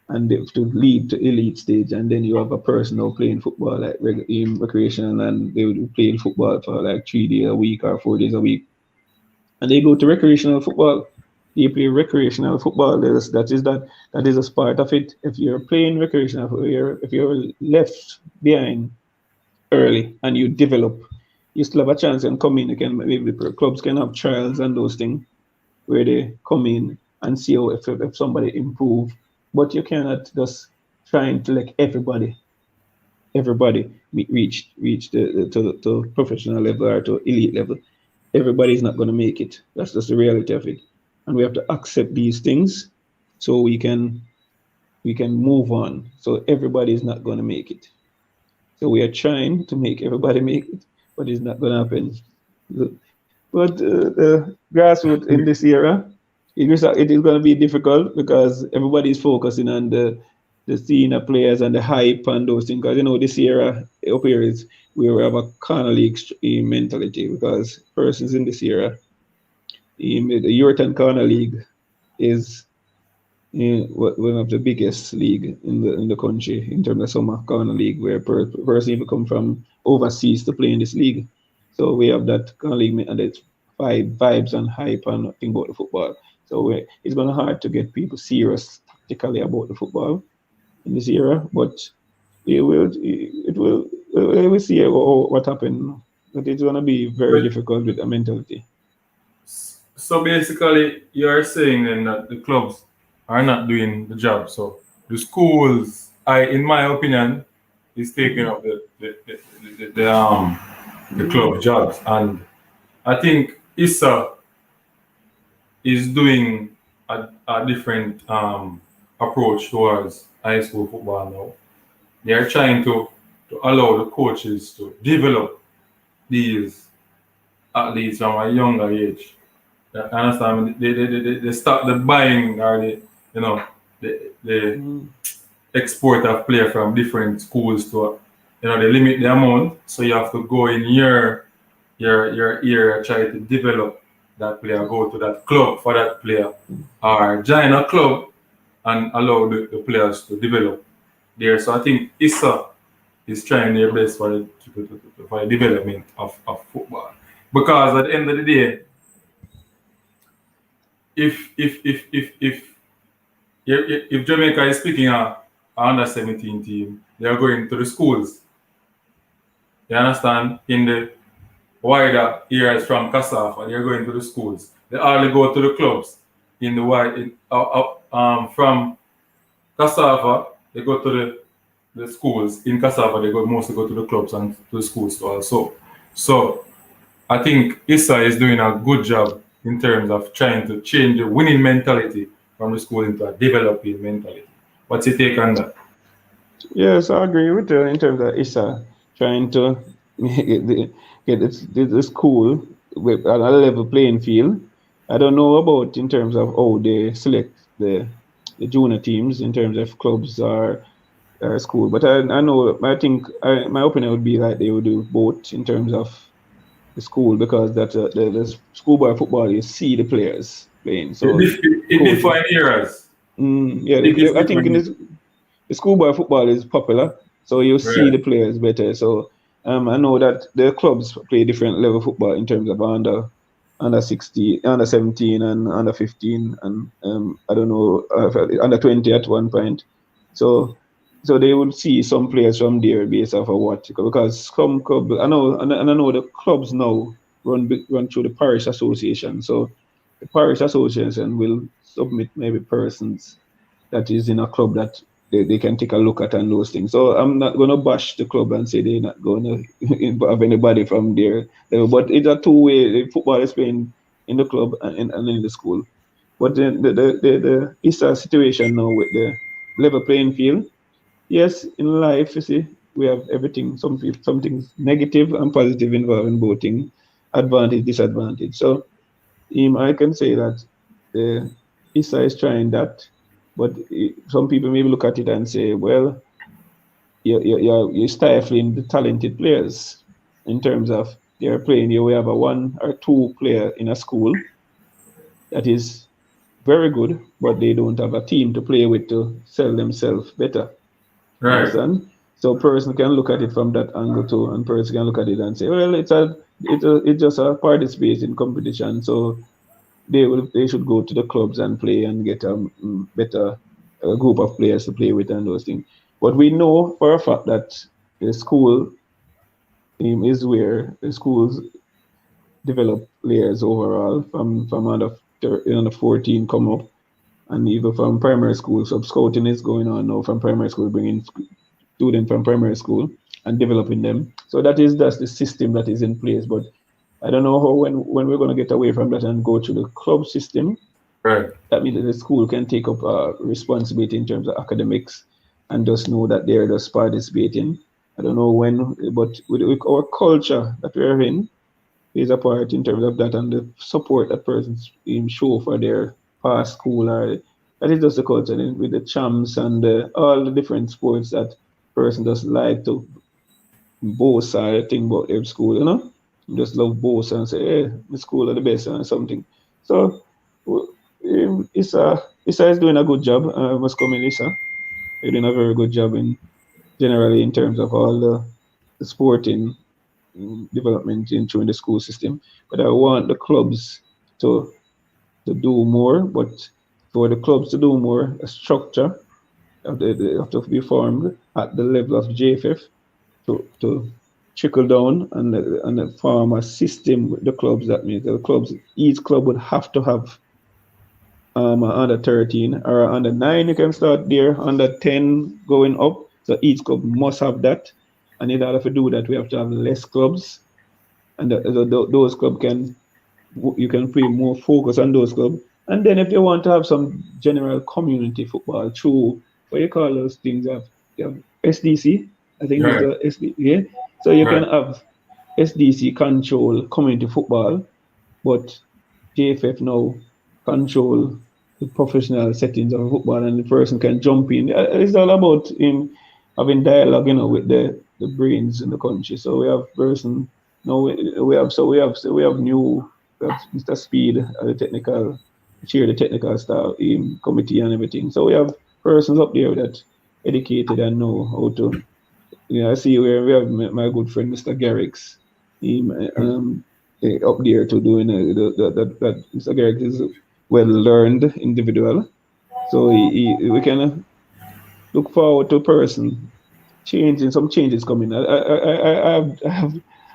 and they have to lead to elite stage. And then you have a person now playing football like in recreation, and they would be playing football for like 3 days a week or 4 days a week, and they go to recreational football. They play recreational football. That is a part of it. If you're playing recreational, if you're left behind early and you develop, you still have a chance and come in. You can maybe the clubs can have trials and those things where they come in and see how if somebody improve. But you cannot just trying to like everybody reach to professional level or to elite level. Everybody's not going to make it. That's just the reality of it, and we have to accept these things so we can move on. So everybody is not going to make it. So we are trying to make everybody make it, but it's not going to happen. But the grassroots in this era, it is going to be difficult because everybody is focusing on the senior players and the hype and those things. Because this era up here is we have a corner league mentality because persons in this era, the European corner league is one of the biggest league in the country in terms of summer corner league where person even come from overseas to play in this league. So we have that corner league and it's vibes and hype and thing about the football. So it's gonna hard to get people serious tactically about the football in this era, but it will we will see what happens. But it's gonna be very Well, difficult with the mentality. so basically, you are saying then that the clubs are not doing the job. So the schools, in my opinion, is taking up the club jobs, and I think Issa is doing a different approach towards high school football now. They are trying to allow the coaches to develop these athletes from a younger age. You understand? They stop the buying or the Mm. export of player from different schools to they limit the amount, so you have to go in your area, try to develop that player, go to that club for that player, or join a club and allow the players to develop there. So I think ISA is trying their best for the development of football. Because at the end of the day, if Jamaica is picking a under 17 team, they are going to the schools. You understand? In the wider areas from Kasafa, they're going to the schools. They hardly go to the clubs in the wide from Kasafa, they go to the schools. In Kasafa, they mostly go to the clubs and to the schools also. So I think Issa is doing a good job in terms of trying to change the winning mentality from the school into a developing mentality. What's your take on that? Yes, I agree with you in terms of Issa trying to get the school with on a level playing field. I don't know about in terms of how they select the junior teams in terms of clubs or school, but I know I think my opinion would be like they would do both in terms of the school because that the schoolboy football you see the players playing, It, so it coaches. define eras. Yeah, I think it's I think in different. this the schoolboy football is popular, so you see Right. the players better. So I know that the clubs play different level football in terms of under 60, under 17, and under 15, and I don't know under 20 at one point. So they will see some players from there based off of what because some club I know and I know the clubs now run through the parish association. So the parish association will submit maybe persons that is in a club that they can take a look at and those things. So I'm not going to bash the club and say they're not going to have anybody from there. But it's a two-way. Football is playing in the club and in the school. But it's a situation now with the level playing field. Yes, in life, you see, we have everything, some things negative and positive involved in both things, advantage, disadvantage. So I can say that the ISA is trying that, but some people maybe look at it and say, well, you're stifling the talented players in terms of they're playing. You will have a one or two player in a school that is very good, but they don't have a team to play with to sell themselves better. You Right. understand? So person can look at it from that angle too, and person can look at it and say, well, it's just a participating competition. So they should go to the clubs and play and get a better group of players to play with and those things. But we know for a fact that the school is where the schools develop players overall from under 14 come up, and even from primary school. So scouting is going on now from primary school, bringing students from primary school and developing them. So that's the system that is in place. But I don't know how when we're going to get away from that and go to the club system. Right. That means that the school can take up responsibility in terms of academics and just know that they're just participating. I don't know when, but with our culture that we're in, plays a part in terms of that and the support that persons show for their past school or that is just the culture with the champs and all the different sports that person just like to boast or think about their school, just love boast and say, hey, the school are the best and something. So Issa is doing a good job. I must commend Issa. You're doing a very good job in generally in terms of all the sporting development into the school system. But I want the clubs to do more. But for the clubs to do more, a structure have to be formed at the level of JFF to trickle down and form a system with the clubs. That means the clubs, each club would have to have under 13 or under 9. You can start there, under 10 going up, So each club must have that. And in order to do that, we have to have less clubs, and those clubs can you can put more focus on those clubs. And then if you want to have some general community football through what you call those things, you have SDC, I think it's Right, the SD, yeah. So you can right. have SDC control community football, but JFF now control the professional settings of football, and the person can jump in. It's all about him having dialogue, with the brains in the country. So we have person now we have new we have Mr. Speed, the technical chair, the technical staff committee and everything. So we have persons up there that educated and know how to. Yeah, I see where we have my good friend Mr. Garrix. He up there to doing that. Mr. Garrix is well learned individual, so we can look forward to a person changing. Some changes coming.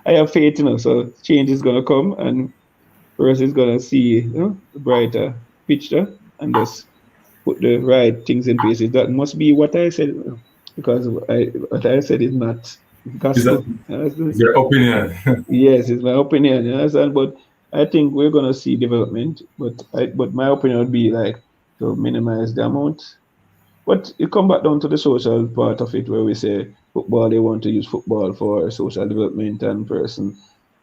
I have faith, So change is gonna come, and person is gonna see, the brighter picture, and just put the right things in place. That must be what I said, because what I said is not Is that gospel. is your opinion? Yes, it's my opinion. You understand? But I think we're gonna see development. But my opinion would be like to minimize the amount. But it come back down to the social part of it, where we say football. They want to use football for social development and person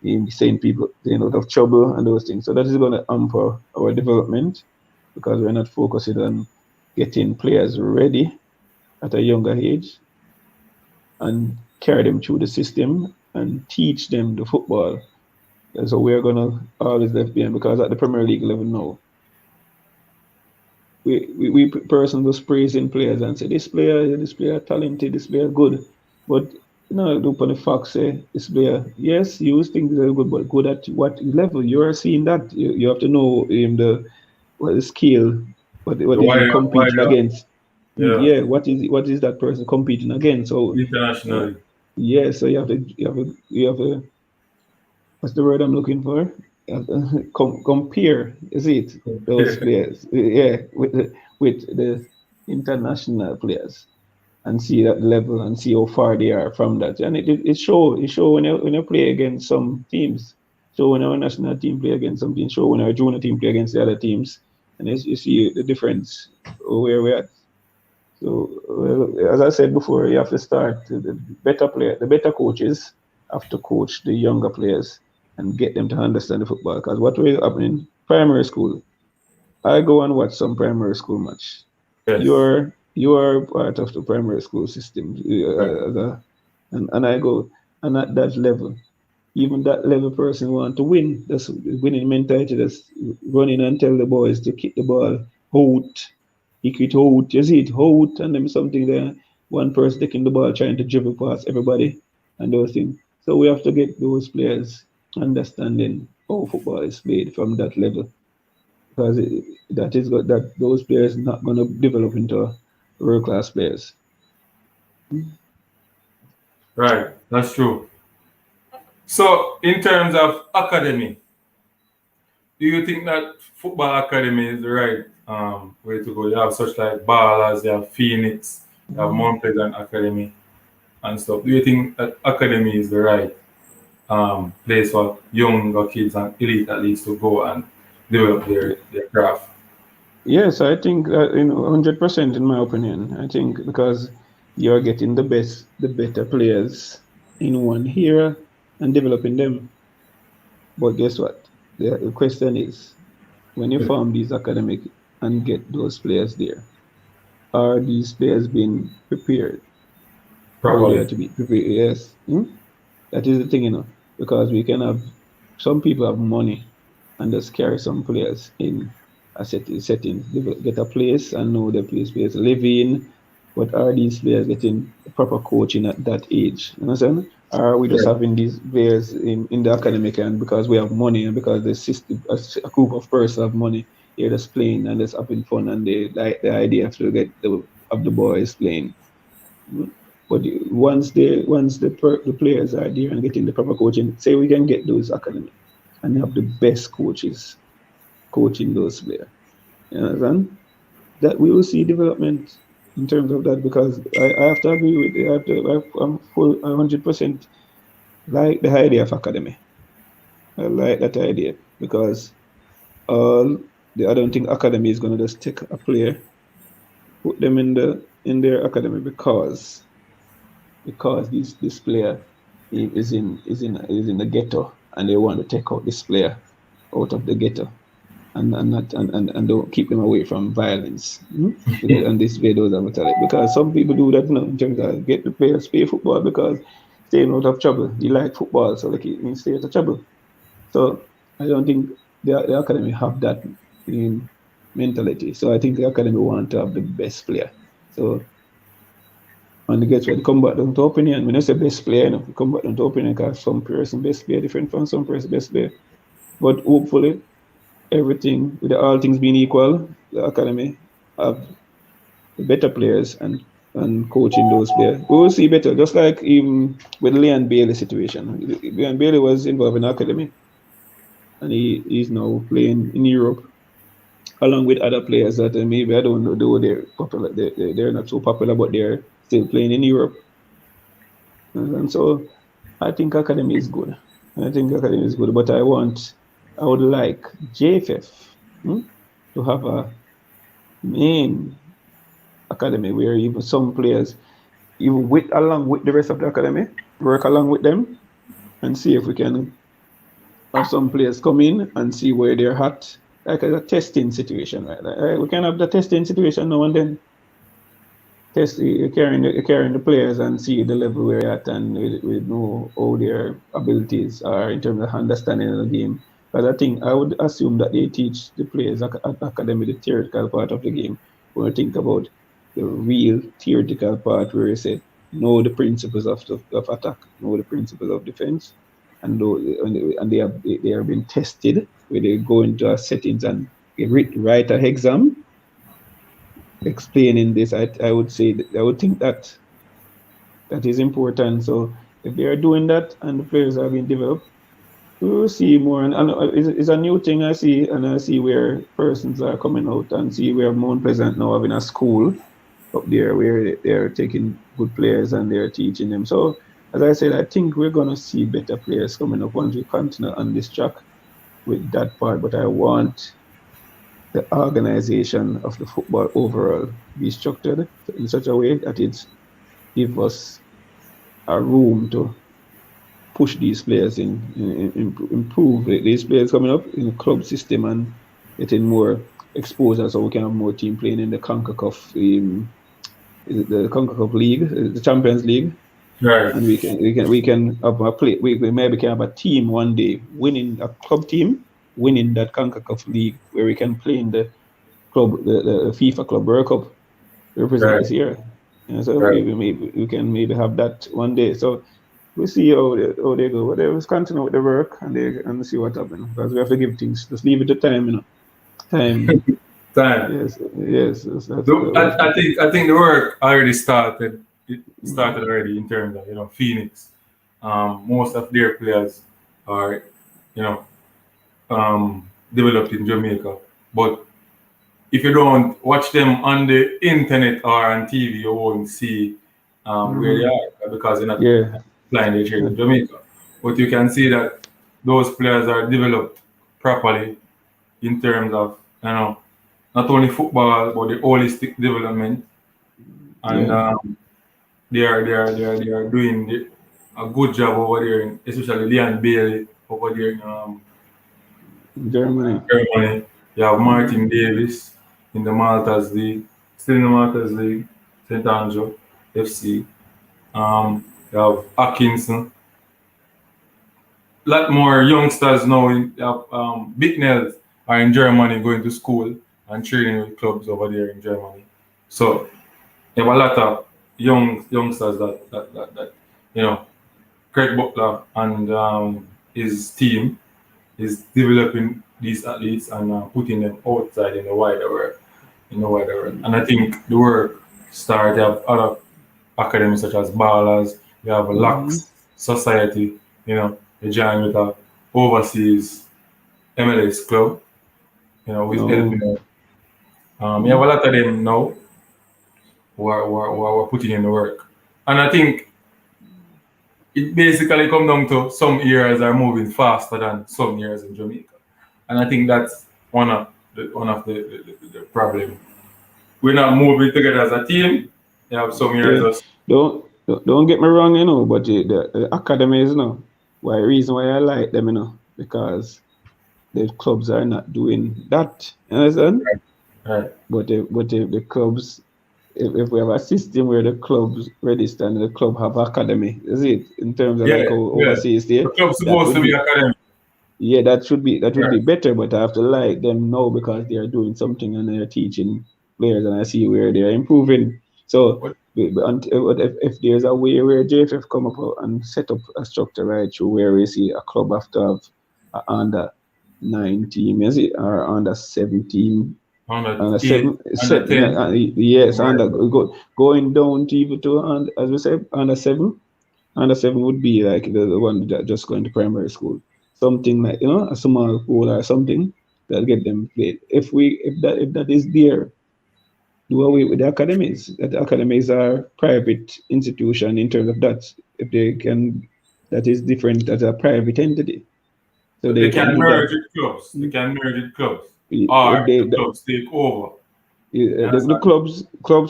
in saying people staying out of trouble and those things. So that is gonna hamper our development, because we're not focusing on getting players ready at a younger age and carry them through the system and teach them the football. And so we're gonna always left behind, because at the Premier League level now, we person was praising players and say this player talented, this player good, but look on the facts, say this player, yes, you think they're good, but good at what level? You are seeing that you have to know the skill, what is he Why competing against? yeah, Yeah, what is that person competing against? So uh, internationally. yeah, so you have to what's the word I'm looking for? Compare, is it, those players, yeah, with the international players, and see that level and see how far they are from that. And it show when you play against some teams. So when our national team play against some teams, show when our junior team play against the other teams, and you see the difference where we're at. So, as I said before, you have to start the better coaches have to coach the younger players and get them to understand the football. Because what will happen in primary school, I go and watch some primary school match. Yes. You are part of the primary school system, Right. and I go, and at that level, even that level person want to win. That's winning mentality. That's running and tell the boys to kick the ball out, kick it out. You see it out, and then something there. One person taking the ball, trying to dribble past everybody, and those things. So we have to get those players understanding how football is played from that level, because that is that those players not going to develop into world class players. Right. That's true. So in terms of academy, do you think that football academy is the right way to go? You have such like Ballers, you have Phoenix, you have Mount Pleasant Academy and stuff. Do you think that academy is the right place for younger kids and elite athletes to go and develop their craft? Yes, I think 100% in my opinion. I think because you're getting the better players in one era and developing them. But guess what? The question is, when you form these academic and get those players there, are these players being prepared how they are Properly. to be prepared? Yes. That is the thing, because we can have some people have money and just carry some players in a setting. They will get a place and know the players live in. But are these players getting proper coaching at that age? You understand? Or are we just Right. having these players in the academic, and because we have money and because the system, a group of persons have money, they're just playing and just having fun, and they like the idea to get of the boys playing. But once the players are there and getting the proper coaching, say we can get those academy and have the best coaches coaching those players. You understand? That we will see development. in terms of that, because I have to agree with I have to, I'm full 100% like the idea of academy. I like that idea because all I don't think academy is gonna just take a player, put them in their academy because this player is in the ghetto and they want to take out this player out of the ghetto and not and don't keep them away from violence. Because and this way those are metallic. Because some people do that, in terms of get the players play football because staying out of trouble. You like football, so they keep me stay out of trouble. So I don't think the academy have that mentality. So I think the academy want to have the best player. So and guess what? Come back down to opinion. When I say best player, come back down to opinion because some person best player different from some person best player. But hopefully everything with all things being equal, the academy have the better players and coaching those players. We will see better. Just like even with Leon Bailey situation. Leon Bailey was involved in the academy and he's now playing in Europe along with other players that maybe I don't know though they're popular. They're not so popular, but they're still playing in Europe. And so I think academy is good. I think academy is good, but I would like JFF to have a main academy where even some players, even with along with the rest of the academy, work along with them and see if we can have some players come in and see where they're at, like a testing situation, right? Like, we can have the testing situation now and then. Test carrying the players and see the level we're at, and we know how their abilities are in terms of understanding of the game. Because I think I would assume that they teach the players at academy the theoretical part of the game. When we think about the real theoretical part, where you say know the principles of attack, know the principles of defense, and they are being tested where they go into a settings and write an exam explaining this. I would say I would think that is important. So if they are doing that and the players are being developed, we will see more. And it's a new thing I see, and I see where persons are coming out and see where Mount Pleasant now having a school up there where they're taking good players and they're teaching them. So as I said, I think we're gonna see better players coming up once we continue on this track with that part. But I want the organization of the football overall be structured in such a way that it gives us a room to push these players improve these players coming up in the club system and getting more exposure so we can have more team playing in the CONCACAF, is it the CONCACAF League, the Champions League, Right. and we can have a play. We maybe can have a team one day winning a club team winning that CONCACAF League where we can play in the club, the FIFA Club World Cup, represent Right. this year. And so Right. we can maybe have that one day. So we'll see how they go. But they will continue with the work and see what happens. Because we have to give things. Just leave it to time. Time. Time. Yes. Yes. That's Look, we have to. I think the work already started. It Mm, started already in terms of Phoenix. Most of their players are you know developed in Jamaica, but if you don't watch them on the internet or on TV, you won't see where they mhm. are because they're not Yeah. playing their trade Yeah. in Jamaica. But you can see that those players are developed properly in terms of not only football but the holistic development, and Yeah. they are doing a good job over there, especially Leon Bailey over there in Germany. Germany. You have Mm, Martin Davis in the Malta's League, still in the Malta's League, St. Andrew FC. You have Atkinson. A lot more youngsters now have Bicknells are in Germany going to school and training with clubs over there in Germany. So you have a lot of youngsters that Craig Butler and his team is developing these athletes and putting them outside in the wider world, And I think the work started. You have other academies such as Ballers. You have a mhm. Lux Society. They join with a overseas MLS club. With No. helping. You have a Mm, lot of them now. who are putting in the work. And I think it basically comes down to some areas are moving faster than some areas in Jamaica. And I think that's one of the problem. We're not moving together as a team. You have some areas Yeah, just don't get me wrong, but the academies, why reason why I like them, because the clubs are not doing that. You understand? right, But the clubs, if we have a system where the clubs register and the club have academy, is it in terms of like yeah, how yeah. overseas there, The club's that supposed to would be be academic. yeah, that would be Right. better. But I have to like them now because they are doing something and they are teaching players, and I see where they are improving. So. But But if there's a way where JFF come up and set up a structure right through where we see a club have to have a under 9 team, is it, or under 17, on the under eight, seven, on the seven, 10, yes, right. under going down to even to, and as we said, under seven. Under seven would be like the one that just going to primary school, something like a small pool or something that get them played. If that is there, do away with the academies. That the academies are private institution in terms of that. If they can, that is different as a private entity, so But they they can can do that. merge with clubs. They can merge with clubs. If Or they, the clubs take over. You the understand? clubs,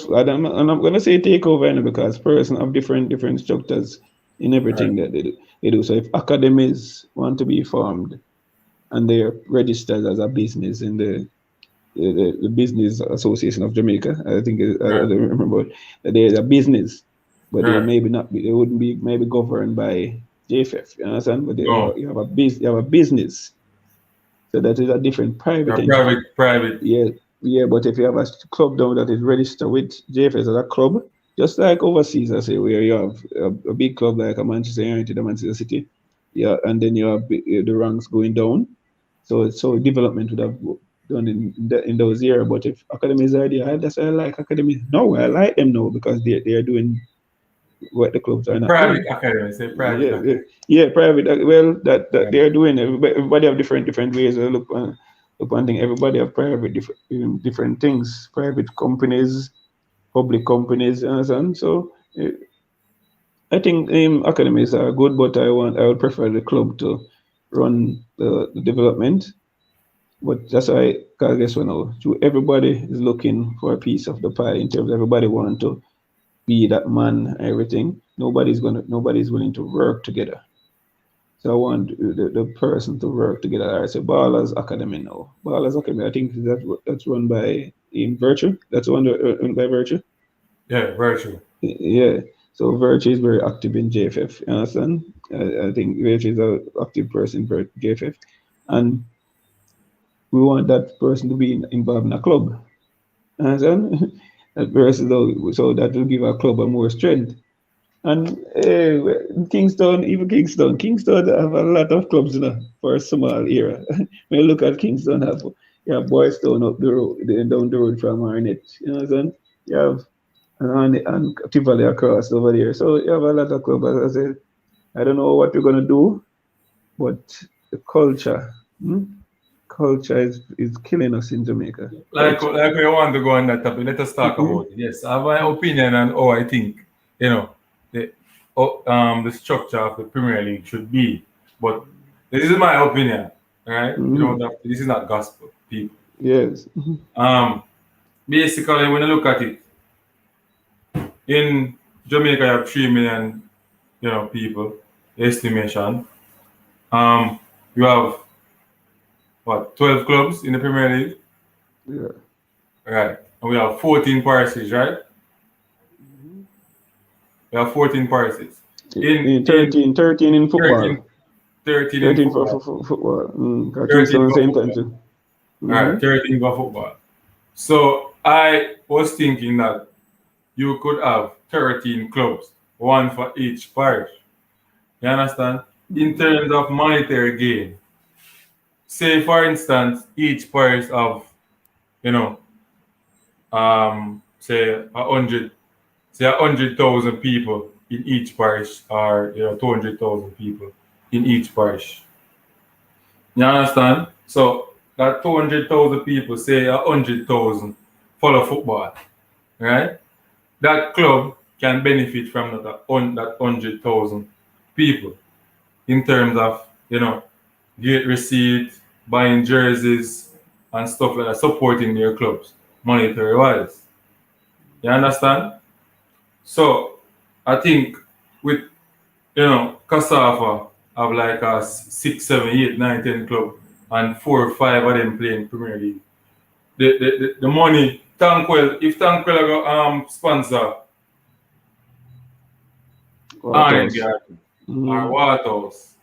and I'm gonna say take over because person have different structures in Right. everything that they do. So if academies want to be formed and they're registered as a business in the Business Association of Jamaica. I think I Right. don't remember. There's a business, but they Right. maybe not be. They wouldn't be maybe governed by JFF. You understand? But No. you have a business, so that is a different private They're entity. private. Yeah, yeah. But if you have a club down that is registered with JFF as a club, just like overseas, I say where you have a big club like a Manchester United, a Manchester City, yeah, and then you have the ranks going down. So development would have done in those years. But if academies are there, that's why I like academies. No, I like them now because they are doing what the clubs are The not private doing. academy. Say private Yeah, yeah, academy. yeah, private. Well, that Right. they are doing. Everybody have different ways to look on thing. Everybody have private different things. Private companies, public companies, you understand? So I think academies are good, but I would prefer the club to run the development. But that's why, cause guess what now? Everybody is looking for a piece of the pie in terms of everybody want to be that man, everything. Nobody's willing to work together. So I want the person to work together. I say Ballers Academy now. Ballers Academy, I think that's run by in Virtue. That's run by Virtue. Yeah, virtual. Yeah. So Virtue is very active in JFF. You understand? I think Virtue is an active person in JFF, and we want that person to be involved in a club. Understand? That person, though, so that will give our club a more strength. And Kingston, even Kingston have a lot of clubs, for a small era. When you look at Kingston, you have Boys Town up the road, down the road from Arnett. You know what I'm saying? You have and Tivoli across over there. So you have a lot of clubs. As I said, I don't know what we're gonna do, but the culture is killing us in Jamaica. Culture. Like we want to go on that topic. Let us talk Mm-mm. about it. Yes, I have my opinion on how I think, you know, the the structure of the Premier League should be. But this is my opinion. All right. You don't Mm-hmm. have this is not gospel, people. Yes. Mhm. Um Basically when you look at it, in Jamaica you have 3 million, people, estimation. Um you have what, 12 clubs in the Premier League? Yeah. Right. And we have 14 parishes, right? Mhm. We have 14 parishes. In 13 in 13, football. 13 in 13 for football. football. 13 Kingston for same football. country. All right, Mm-hmm. 13 for football. So I was thinking that you could have 13 clubs, one for each parish. You understand? In Mm-hmm. terms of monetary gain, say for instance, each parish of, you know, say 100,000 people in each parish, or 200,000 people in each parish. You understand? So that 200,000 people, say 100,000 follow football, right? that club can benefit from that 100,000 people in terms of, gate receipt, buying jerseys and stuff like that, supporting their clubs monetary wise. You understand? So I think with Casafa have like a 6, 7, 8, 9, 10 club and 4 or 5 of them playing Premier League. The money Tankwell, if Tankwell go sponsor What Iron else? Garden or Waterhouse,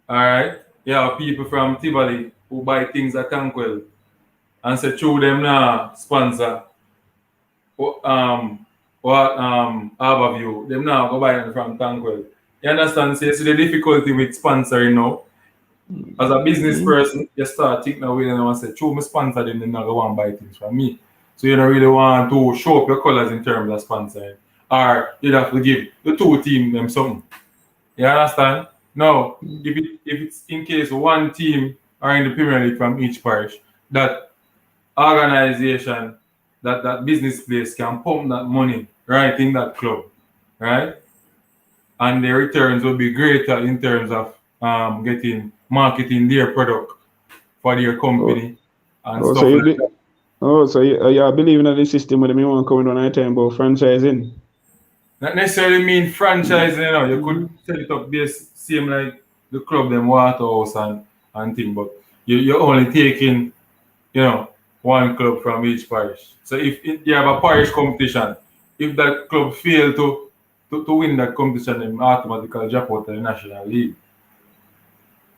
alright? Yeah, people from Tivoli who buy things at Tankwell and say through them now sponsor um what Harborview, them now go buy them from Tankwell. You understand? So you see the difficulty with sponsoring now. As a business person, you start thinking away and want to say, true, me sponsor them, they not go want buy things from me. So you don't really want to show up your colours in terms of sponsoring. Or you'd have to give the two team them something. You understand? Now, if it's in case one team are in the Premier League from each parish, that organization, that business place can pump that money right in that club, right? And the returns will be greater in terms of getting marketing their product for their Oh, company and oh, so stuff you like be, that. oh, so you are believing in the system with me one coming on at time about franchising? Not necessarily mean franchising, you could Mm. set it up based same like the club them Waterhouse and thing, but you're only taking, one club from each parish. So if you have a parish competition, if that club fail to win that competition, then automatically drop out of the National League.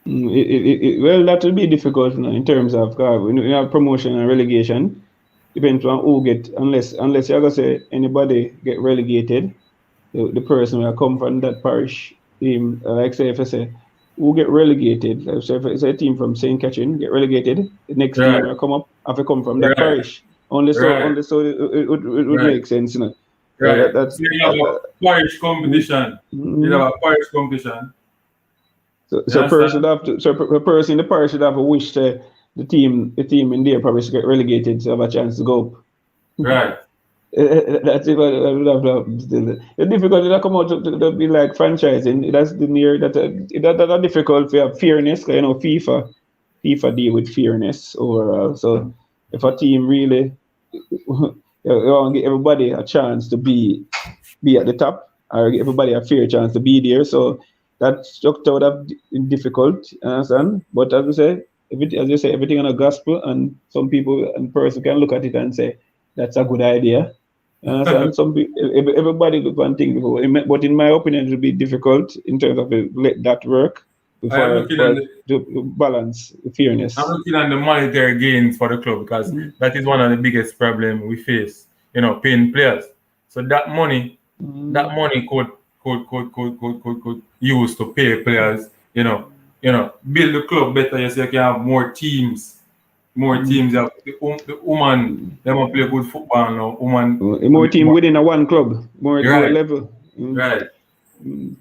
Well, that will be difficult in terms of when you have promotion and relegation. Depends on who get unless you're gonna say anybody get relegated, the person will come from that parish team. Like say if I say who get relegated, so if it's a team from St. Catherine get relegated, the next team Right, will come up have to come from that right, parish. Only so right, it would right. make sense. So Right. So you have a parish mm, competition. You have mm. a parish competition. You So understand? person have to so a person in the parish should have a wish to the team in their parish get relegated to have a chance to go up. Right. That's it. The difficulty that come out to be like franchising. That's the near that difficult for have fairness. 'Cause, FIFA deal with fairness overall. So if a team really you want to give everybody a chance to be at the top, or give everybody a fair chance to be there. So that structure would have been difficult, understand? But as you say, everything on a gospel, and some people and person can look at it and say that's a good idea. Understand? Everybody look one thing before, but in my opinion, it will be difficult in terms of let that work I am before looking at for the to balance I'm fairness. looking at the monetary gains for the club because Mm, that is one of the biggest problem we face, paying players. So that mm, money could use to pay players, build the club better. You say you can have more mm, teams. You have the woman, they want play good football now. Woman, More team within a one club, more right, level. right,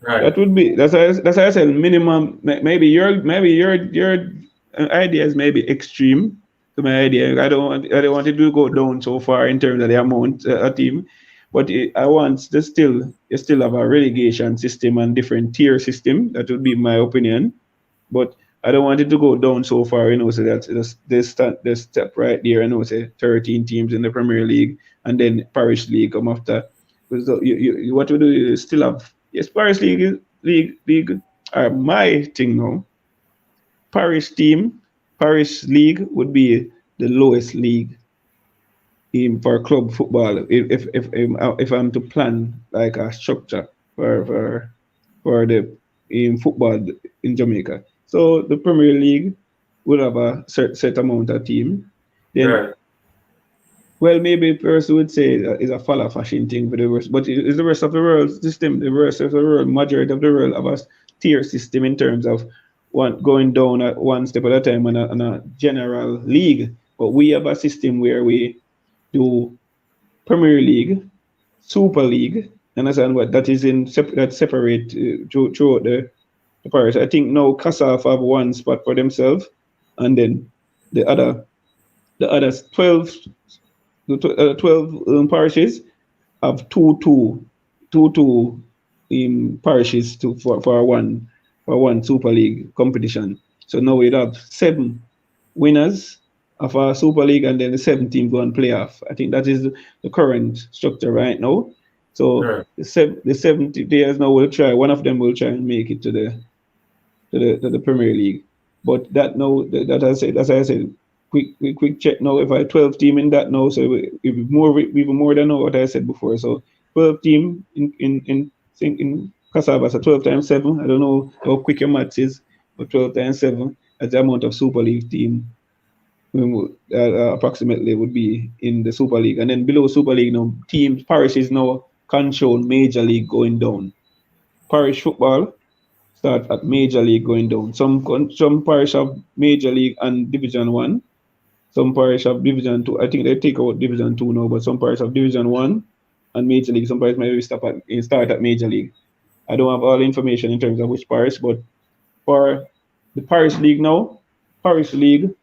right. That would be that's why I said minimum. Maybe your ideas may be extreme to my idea. I don't want it to go down so far in terms of the amount a team, but I want to still have a relegation system and different tier system. That would be my opinion, but I don't want it to go down so far, so that this step right there, say 13 teams in the Premier League and then Parish League come after. So what we do is still have, yes, Parish League are my thing now. Parish team, Parish League would be the lowest league in for club football. If I'm to plan like a structure for the in football in Jamaica. So the Premier League would have a set amount of team. Then, Right. well, maybe person would say that is a follow fashion thing for the rest, but it's the rest of the world system. The rest of the world, majority of the world, have a tier system in terms of one going down at one step at a time on a general league. But we have a system where we do Premier League, Super League, understand what that is that separate throughout the parish. I think now Casaf have one spot for themselves, and then the other the other 12 parishes have two parishes for one Super League competition. So now we'd have 7 winners of our Super League, and then the 7 team go and playoff. I think that is the current structure right now. So Right. the 70 players now will try. One of them will try and make it to the Premier League. But that now, that I said, as I said, quick check now. If I 12 team in that now, so even more than what I said before. So 12 team in Cassava, so 12 times 7. I don't know how quick your maths is, but 12 times 7 is the amount of Super League team approximately would be in the Super League. And then below Super League now, teams, parishes now control Major League going down. Parish football start at Major League going down. Some parish have Major League and Division 1. Some parish have Division 2. I think they take out Division 2 now, but some parish have Division 1 and Major League. Some parish maybe start at Major League. I don't have all the information in terms of which parish, but for the parish league now, parish league,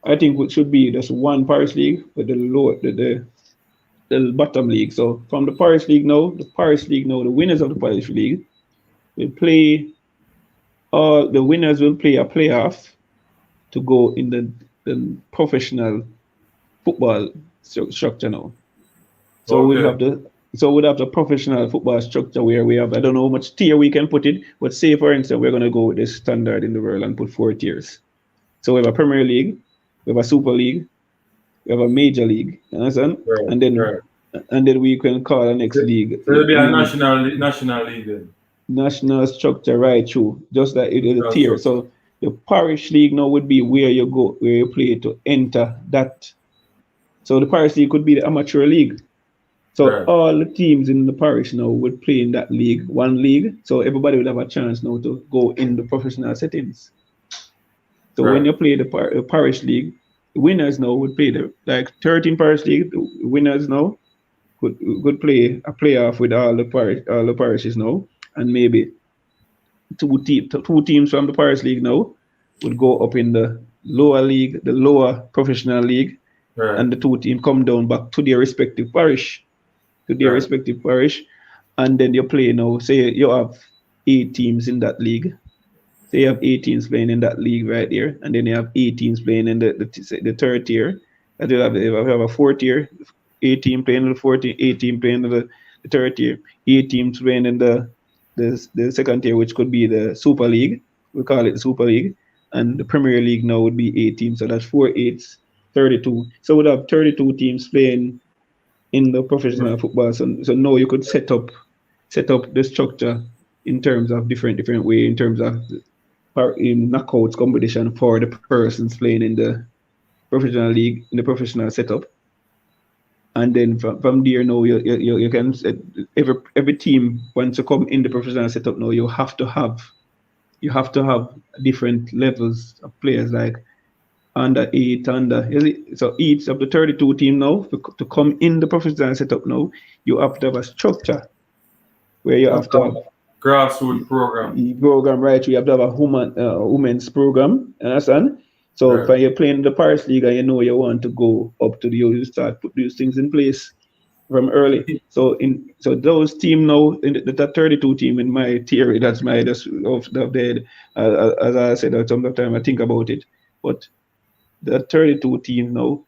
I think it should be just one parish league with the bottom league. So from the parish league now, the winners of the parish league will play. The winners will play a playoff to go in the professional football structure now. So Okay. we'll have the professional football structure where we have, I don't know how much tier we can put it, but say for instance we're gonna go with the standard in the world and put 4 tiers. So we have a Premier League, we have a Super League, we have a Major League, you understand? Right. And then Right. we can call the next league So it'll be a national league then. national structure right through, just like it is a National tier. structure. So the parish league now would be where you go, where you play to enter that. So the parish league could be the amateur league. So Right. all the teams in the parish now would play in that league, one league. So everybody would have a chance now to go in the professional settings. So when Right. you play the parish league, the winners now would play the like 13 parish league. The winners now could play a playoff with all the parishes now, and maybe two teams from the parish league now would go up in the lower league, the lower professional league, Right. and the two teams come down back to their respective parish, Right. and then you play now. Say you have 8 teams in that league. Say you have 8 teams playing in that league right there, and then you have 8 teams playing in the third tier. And you have a fourth tier, 8 teams playing in the fourth tier, 8 teams playing in the third tier, 8 teams playing in the second tier, which could be the Super League. We call it the Super League, and the Premier League now would be 8 teams. So that's 4 8s, 32. So we'd have 32 teams playing in the professional football. So now you could set up the structure in terms of different way, in terms of in knockouts competition for the persons playing in the professional league, in the professional setup. And then from there now you can set every team once you come in the professional setup now you have to have different levels of players like under 8, so each of the 32 team now to come in the professional setup now you have to have a structure where you have to have Grassroots program. program right. You have to have a women's program. Understand? So Right. when you're playing the Paris League and you know you want to go up to you start put these things in place from early. So those team now in the 32 team in my theory, that's off the head. As I said, at some time I think about it, but the 32 team now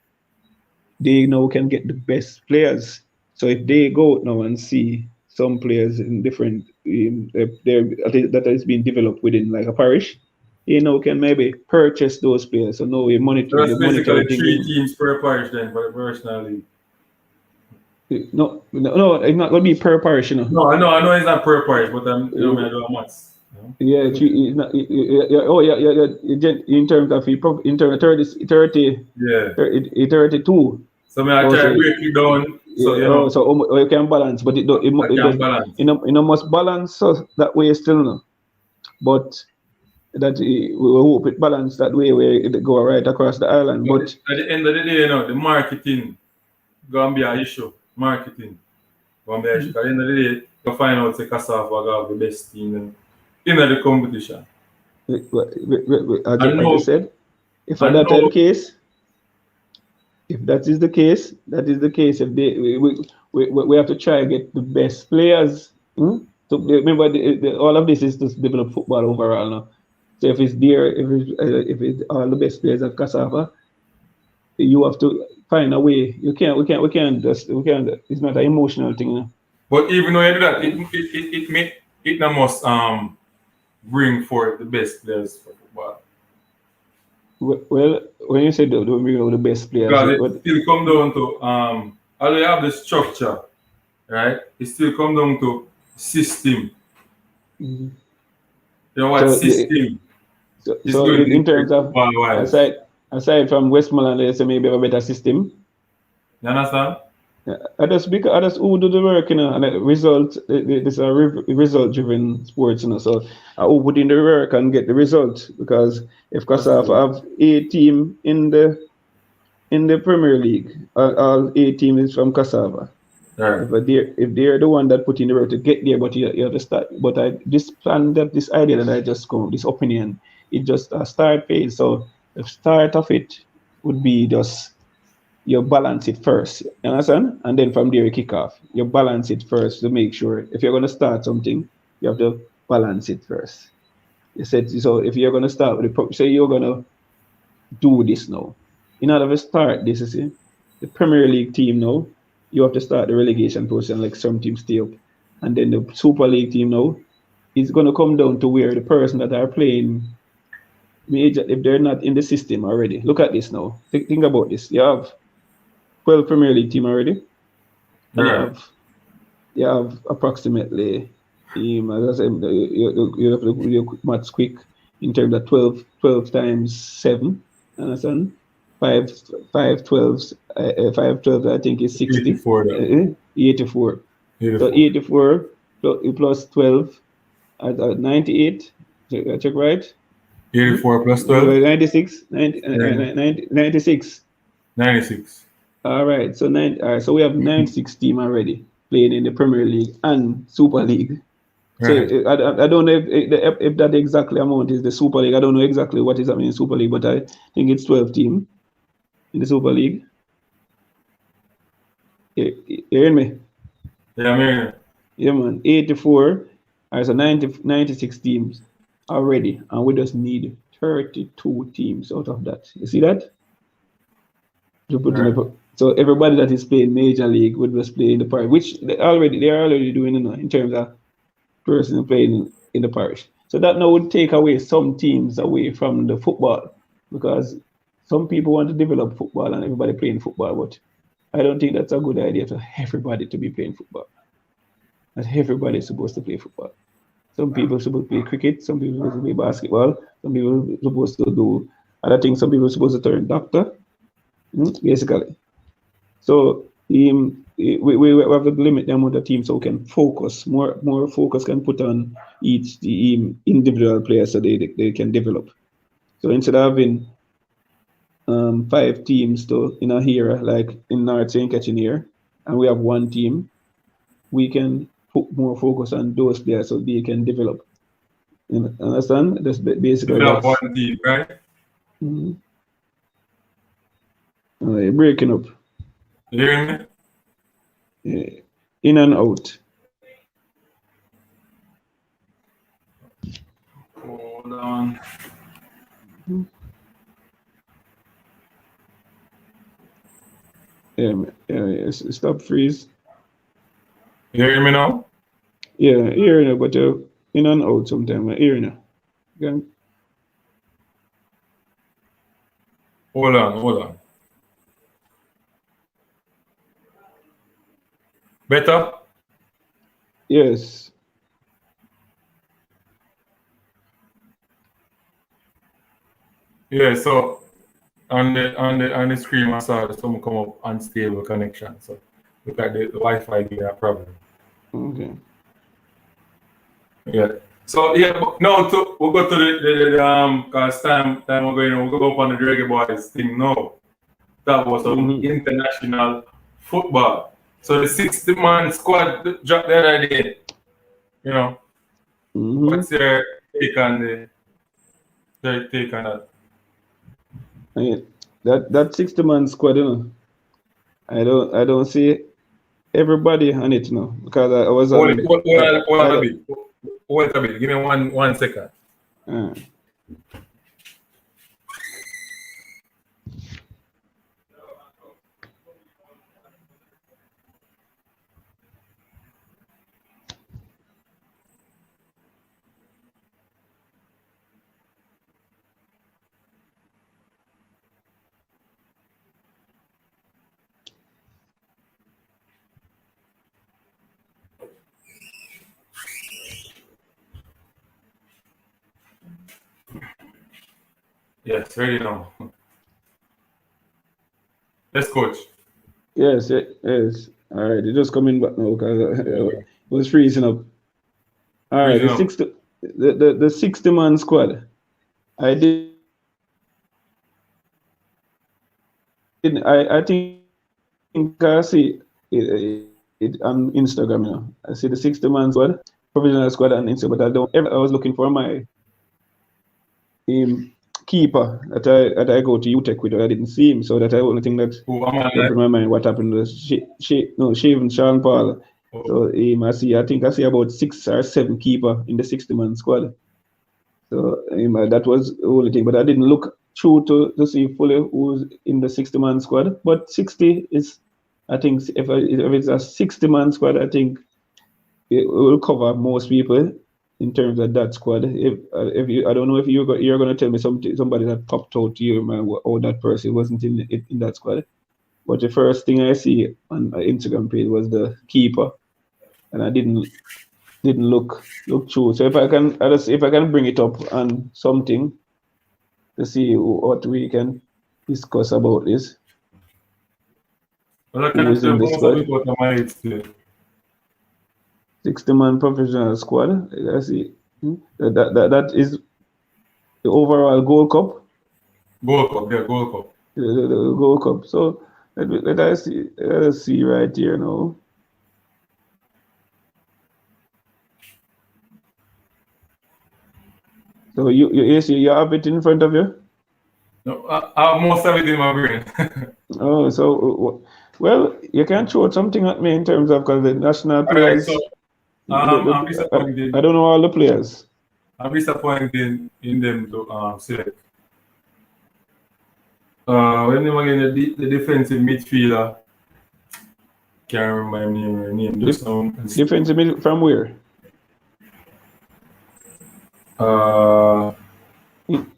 they now can get the best players. So if they go out now and see some players in different that is being developed within like a parish, you know, can maybe purchase those players. So now we So that's monitor basically things. 3 teams per parish then for the professional league. No, it's not gonna be per parish, you know. No, I know it's not per parish, but I do maths. Yeah, it's not, oh in terms of in terms of 30, Yeah. 32. So I Oh, try so to break it down. So yeah, you can balance, but I it can does balance. you know must balance so that way still no. But that we hope it balance that way where it go right across the island. But But at the end of the day, the marketing gonna be an issue. Marketing gonna be an issue. At the end of the day, you find out say Kassav will have the best team in the competition. as And you no, said, if and that is the no, case, If that is the case, that is the case. If they, we have to try and get the best players. So remember, all of this is to develop football overall now. So if it's there, if it's all the best players at Cassava, you have to find a way. You can't, we can't. It's not an emotional thing. But even though you do that, it not must bring forth the best players for football. Well, when you say don't bring out the best players, Because it still come down to although you have the structure, right? It still come down to system. Mhm. You know what system is so going in to terms of football wise. aside from Westmoreland, they say maybe have a better system. You understand? Others who do the work, and the result. This is a result-driven sports, So who put in the work and get the result. Because if Kasaf have a team in the Premier League, all a team is from Cassava. Right. If they're the one that put in the work to get there, but you have to start. But this idea that I just come, this opinion, it just a start phase. So the start of it would be just you balance it first, you understand? And then from there you kick off. You balance it first to make sure if you're going to start something, you have to balance it first. You said so. If you're going to start with say you're going to do this now, in order to start this, is the Premier League team now. You have to start the relegation process, like some teams stay up, and then the Super League team now is going to come down to where the person that are playing major, if they're not in the system already. Look at this now. Think about this. You have 12 Premier League team already, and Right. you have approximately, as I said, you have to do your maths quick in terms of 12 times 7, understand? 5, 5 12s, 5 12, I think is 60, 84 then. 84. So 84. 84 plus 12 at 98, check right? 84 plus 12? 96, 96. 96. All right, so so we have 96 team already playing in the Premier League and Super League. So Right. I don't know if that exactly amount is the Super League. I don't know exactly what is happening in Super League, but I think it's 12 team in the Super League. You hearing me? Yeah, I'm hearing you. Yeah, man. 84. All right, so 96 teams already, and we just need 32 teams out of that. You see that? To put in Right. so everybody that is playing Major League would just play in the parish, which they're already doing, in terms of person playing in the parish. So that now would take away some teams away from the football, because some people want to develop football and everybody playing football, but I don't think that's a good idea for everybody to be playing football. Not everybody is supposed to play football. Some people are supposed to play cricket, some people are supposed to play basketball, some people are supposed to do other things, some people are supposed to turn doctor, basically. So we have to limit the amount of teams so we can focus more focus can put on each individual player so they can develop. So instead of having 5 teams in a here like in North St. Catching here, and we have 1 team, we can put more focus on those players so they can develop. You understand? That's basically Develop that's. one team, right? Mm-hmm. Breaking up. You hearing me? In and out. Hold on. Yeah, stop freeze. You hearing me now? Yeah, hearing it, but in and out sometimes. Hearing it. Okay. Hold on. Better? Yes. Yeah, so on the screen I saw someone come up unstable connection. So look at the Wi-Fi being a problem. Okay. Yeah. So yeah, but now we'll go to the cause time we'll go up on the Reggae Boys thing now. That was some international football. So the 60-man squad dropped the other day. You know, what's your take on that? That 60-man squad, I don't see everybody on it now because I was Hold on. it, hold I it a don't. bit. Hold it a bit. Give me one second. Uh, Yes, ready now. Let's coach. yes, yes. All right, it just coming back now because it was freezing up. All right, Freezing the up. 60, the 60-man squad. I did. I think I see it on Instagram. I see the 60-man squad, provisional squad on Instagram, but I don't. Ever I was looking for my keeper that I go to UTech with. I didn't see him, so that I only thing that Oh, I'm on jump in that. my mind. What happened to Shaven Sean Paul? Oh, So I think I see about 6 or 7 keeper in the 60-man squad. So that was the only thing, but I didn't look through to see fully who's in the 60-man squad. But 60 is, I think, if it's a 60-man squad, I think it will cover most people in terms of that squad. If you, I don't know if you're going to tell me somebody that popped out to you, man, or that person wasn't in that squad. But the first thing I see on my Instagram page was the keeper, and I didn't look through. So if I can bring it up on something to see what we can discuss about this, well, I who can is tell in the most of it squad. what am I still. 60-man professional squad. I see. That is the overall Gold Cup. Gold Cup, yeah, Gold Cup. The Gold Cup. So let us see right here now. So you have it in front of you. No, I have most of it in my brain. Oh, so well, you can throw something at me in terms of because the national All right, so players. I'm disappointed. I don't know all the players. I'm disappointed in them to select. When them again the defensive midfielder, can't remember my name. Just Def- now, Defensive mid from where? uh, In-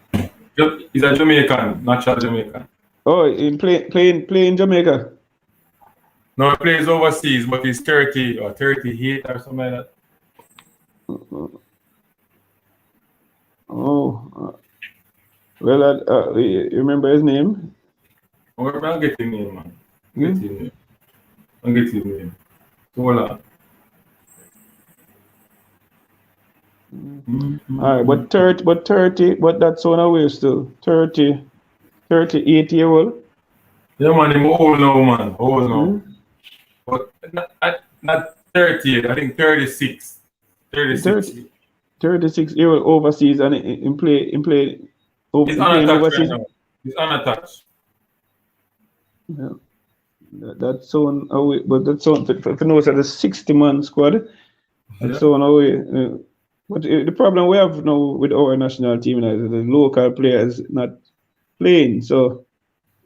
he's a Jamaican, natural Jamaican. Oh, in play in Jamaica. No, he plays overseas, but he's 30 or 38 or something like that. Oh, well, you remember his name? I'll get his name, man. Get Hmm? his name. I'll get his name. Hold on. All right, but that's on away still. 38 year old. Yeah, man, I'm old now, man. Old now. Hmm? But not 38, I think 36. 36. 30, 36 year old overseas and He's in playing unattached right overseas. now. He's unattached. Yeah, that's on away, but that's on for notice at the 60-man squad. That's Yeah. on away. But the problem we have now with our national team is the local players not playing, so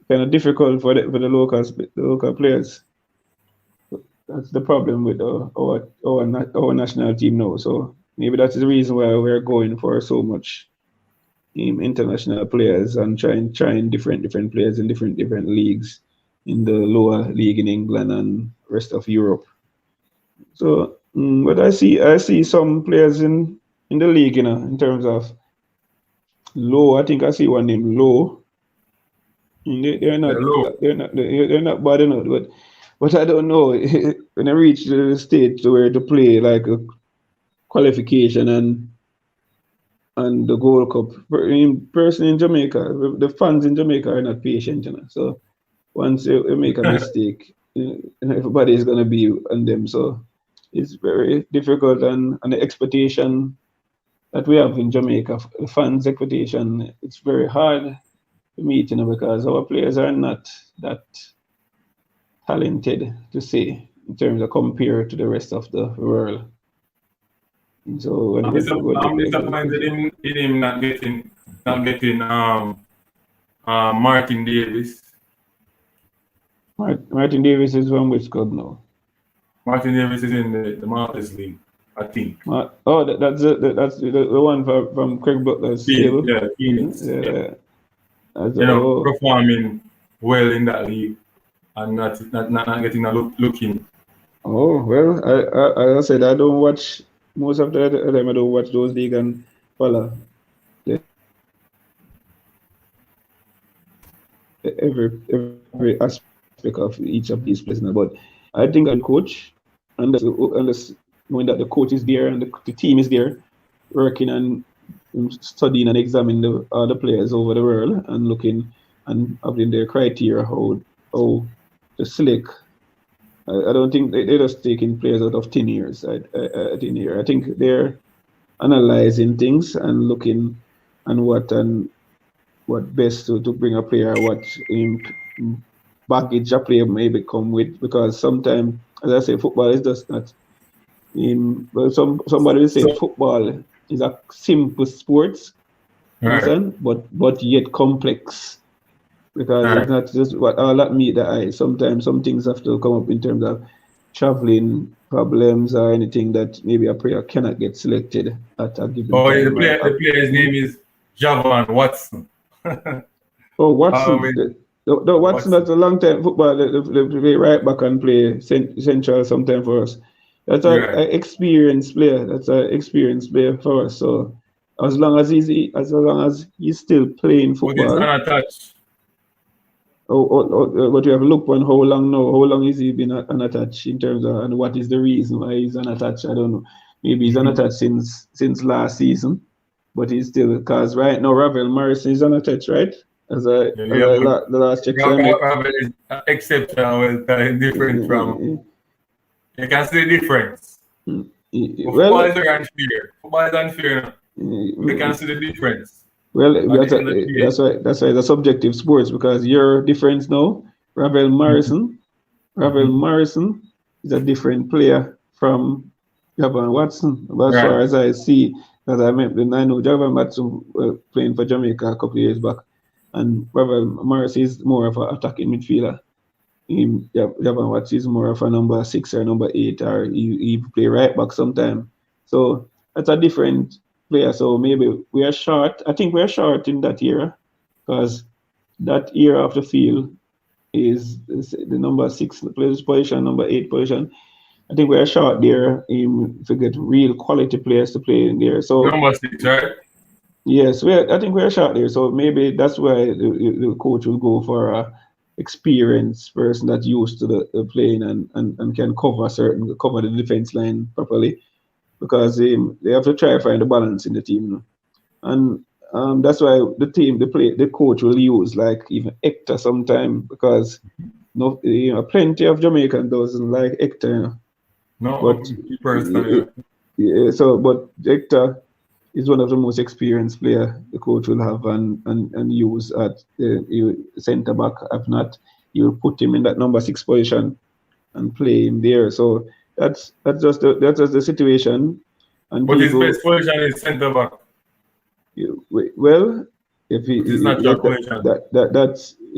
kind of difficult for the local players. That's the problem with our national team now. So maybe that's the reason why we're going for so much international players and trying different players in different leagues in the lower league in England and rest of Europe. So, but I see some players in the league, in terms of Low. I think I see one named Low. They're Yeah, not low. they're not bad enough, but I don't know when I reach the stage to where to play like a qualification and the Gold Cup. Person in Jamaica, the fans in Jamaica are not patient. So once you make a mistake, everybody is gonna be on them. So it's very difficult, and the expectation that we have in Jamaica, the fans' expectation, it's very hard to meet, because our players are not that talented to say in terms of compare to the rest of the world. So I'm disappointed in him not getting Martin Davis. Martin Davis is from which club now? Martin Davis is in the Masters League, I think. That's the one from Craig Butler's stable. Yeah, Phoenix. Yeah. Yeah. Oh, Performing well in that league and not getting a look in. oh well. As I said, I don't watch most of the them. I don't watch those league and follow every aspect of each of these players now. But I think a good coach, and knowing that the coach is there and the team is there, working and studying and examining the other players over the world and looking and having their criteria how to select. I don't think they're just taking players out of thin ears. I think they're analyzing things and looking and what best to bring a player, what baggage a player maybe come with, because sometimes, as I say, football is just not well, somebody will say So, football is a simple sport, right, understand, but yet complex, because it's right. not just what all that meet the eye. Sometimes some things have to come up in terms of traveling problems or anything that maybe a player cannot get selected at a given Oh, yeah, time. the player's name is Javon Watson. Oh, I Watson. mean, The Watson, Watson. that's a long time football. They play right back and play central sometime for us. That's Right. a experienced player. That's an experienced player for us. So as long as he's still playing But it's football, unattached. but you have looked on how long now. How long is he been unattached in terms of, and what is the reason why he's unattached? I don't know. Maybe he's Mm-hmm. unattached since last season, but he's still, because right now Ravel Morrison is unattached, right? As I Yeah, as yeah, I but the last checks I make. Ravel is exceptional, well, different from. You can see the difference. But football is Well, very unfair. Football is unfair. No? You can see the difference well, at the end of the day. that's why it's a subjective sports, because your difference now, Ravel Mm-hmm. Morrison, Ravel Mm-hmm. Morrison is a different player from Javan Watson, as Right. far as I see. Because I know Javan Watson playing for Jamaica a couple of years back, and Ravel Morrison is more of an attacking midfielder. Javan Watson is more of a number 6 or number 8, or he play right back sometime. So that's a different player. So maybe we are short. I think we are short in that era, because that era of the field is the number 6 players position, number 8 position. I think we are short there to get real quality players to play in there. So Number 6, right? yes, I think we are short there. So maybe that's why the coach will go for a experienced person that's used to the playing and can cover the defense line properly, because they have to try to find the balance in the team. And that's why the coach will use like even Hector sometime, because no, plenty of Jamaican doesn't like Hector, No, but personally. yeah, but Hector is one of the most experienced player the coach will have and use at the centre back. If not, you will put him in that number 6 position and play him there. So that's just the situation, and But his people. best position is centre back. Well, if But his he, natural position.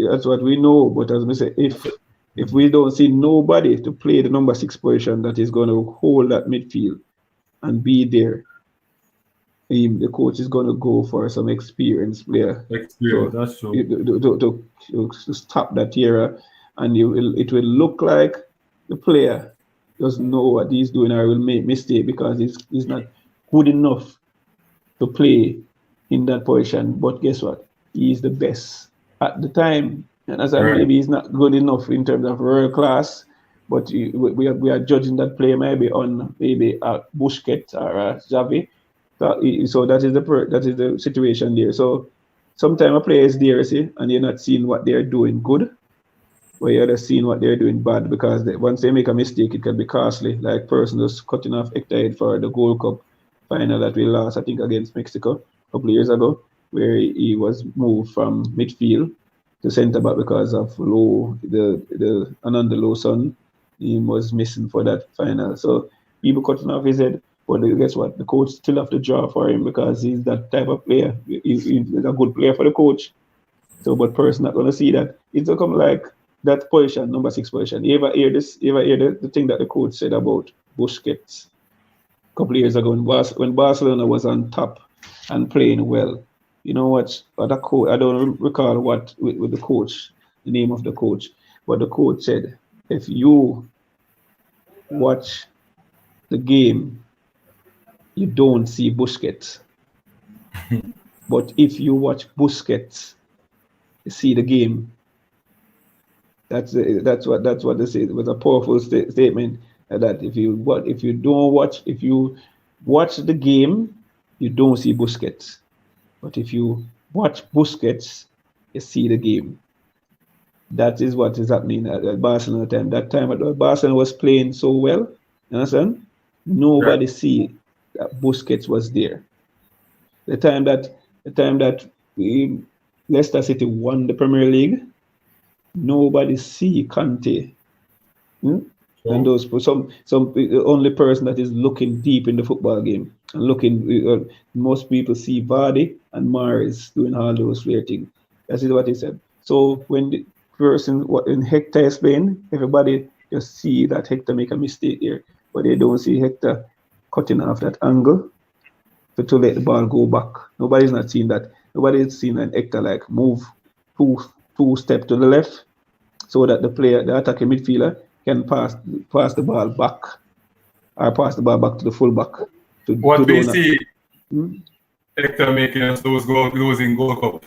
that's what we know. But as we say, if we don't see nobody to play the number 6 position that is going to hold that midfield and be there, the coach is going to go for some experienced player Experience, to that's true. to stop that era, and it will look like the player doesn't know what he's doing or will make mistake because he's not good enough to play in that position. But guess what? He is the best at the time. And as I Right. maybe he's not good enough in terms of world class, but we are judging that player maybe on maybe a Busquets or a Xavi. So that is the situation there. So sometimes a player is there, see, and you're not seeing what they're doing good, but you're just seeing what they're doing bad, because once they make a mistake, it can be costly. Like person just cutting off Hector head for the Gold Cup final that we lost, I think, against Mexico a couple of years ago, where he was moved from midfield. to centre back because of Low, the Ananda Lawson, he was missing for that final. So people cutting off his head. But guess what? The coach still have to draw for him because he's that type of player. He's a good player for the coach. So, but person not gonna see that. It's gonna come like that position, number 6 position. You ever hear this? You ever hear the thing that the coach said about Busquets a couple of years ago when Barcelona was on top and playing well? You know what? The coach, I don't recall what with the coach, the name of the coach, but the coach said, if you watch the game, you don't see Busquets. But if you watch Busquets, you see the game. That's what they say. It was a powerful statement that if you watch the game, you don't see Busquets. But if you watch Busquets, you see the game. That is what is happening at Barcelona time. That time Barcelona was playing so well, you understand? Nobody see that Busquets was there. The time that Leicester City won the Premier League, nobody see Kante. And those some the only person that is looking deep in the football game and looking. Most people see Vardy and Mahrez doing all those flair things. That is what he said. So when the person in Hector is playing, everybody just see that Hector make a mistake here, but they don't see Hector cutting off that angle to let the ball go back. Nobody's not seeing that. Nobody's seen an Hector like move two step to the left so that the attacking midfielder can pass the ball back or pass the ball back to the fullback. What we see, Hector making us losing Gold Cup.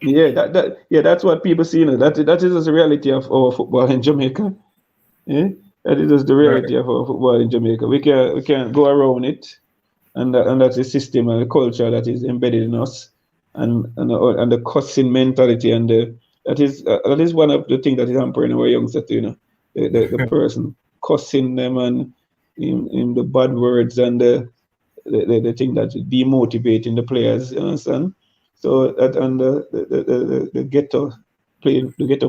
That's what people see. That is just the reality of our football in Jamaica. Yeah? That is just the reality of our football in Jamaica. We can't go around it, and that's the system and the culture that is embedded in us, and the cussing mentality, and that is one of the things that is hampering our youngsters. The person cussing them and in the bad words and the thing that is demotivating the players. You understand? So that and the ghetto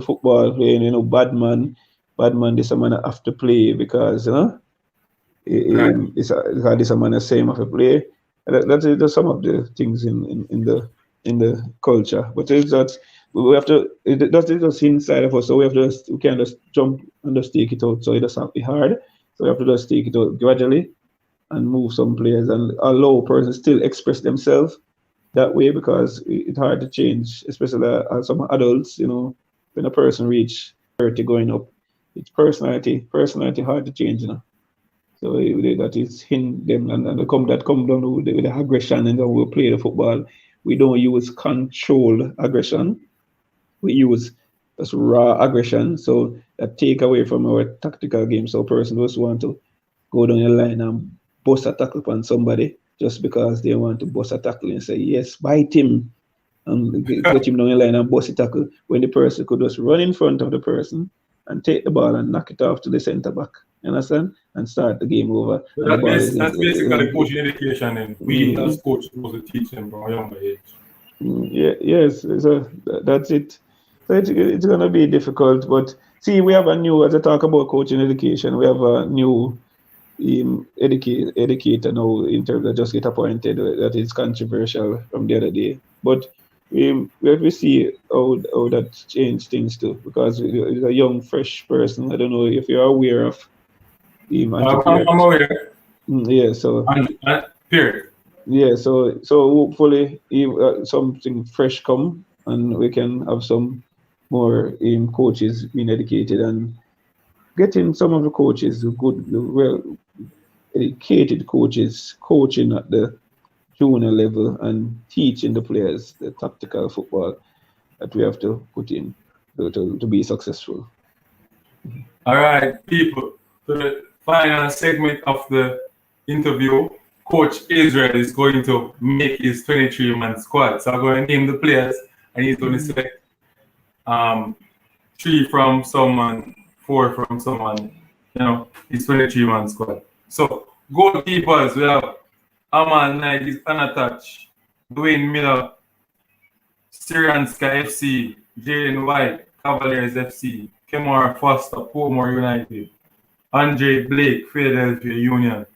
football playing, bad man, this a man have to play because this a man same of a play. That's some of the things in the culture, but it's that we have to. That's just inside of us, so we can't just jump and just take it out. So it doesn't be hard. So we have to just take it out gradually and move some players and allow persons still express themselves that way, because it's hard to change, especially some adults. When a person reach 30 going up, it's personality hard to change. So that is in them, and they come down with the aggression, and then we'll play the football. We don't use controlled aggression. We use just raw aggression. So that take away from our tactical game. So a person just want to go down the line and bust a tackle upon somebody just because they want to bust a tackle and say, yes, bite him and get him down the line and bust a tackle, when the person could just run in front of the person and take the ball and knock it off to the centre back. You understand? And start the game over. So that's basically coaching education, and we as coaches supposed to teach them from a younger age. Yes. So that's it. So it's going to be difficult, but see, we have as I talk about coaching education, we have a new educator now in terms of just get appointed. That is controversial from the other day, but we see how that changed things too, because he's a young, fresh person. I don't know if you're aware of him. I'm aware. Yeah. So. Period. Yeah. So hopefully, something fresh come, and we can have some more coaches being educated and getting some of the coaches, good, well educated coaches, coaching at the junior level and teaching the players the tactical football that we have to put in to be successful. All right, people. So the final segment of the interview, Coach Israel is going to make his 23-man squad. So I'm going to name the players, and he's going to select 3 from someone, 4 from someone. His 23-man squad. So goalkeepers, we have Amal Knight is unattached, Dwayne Miller, Syrianska FC, Jaden White, Cavaliers FC. Kemar Foster, Portmore United. Andre Blake, Philadelphia Union.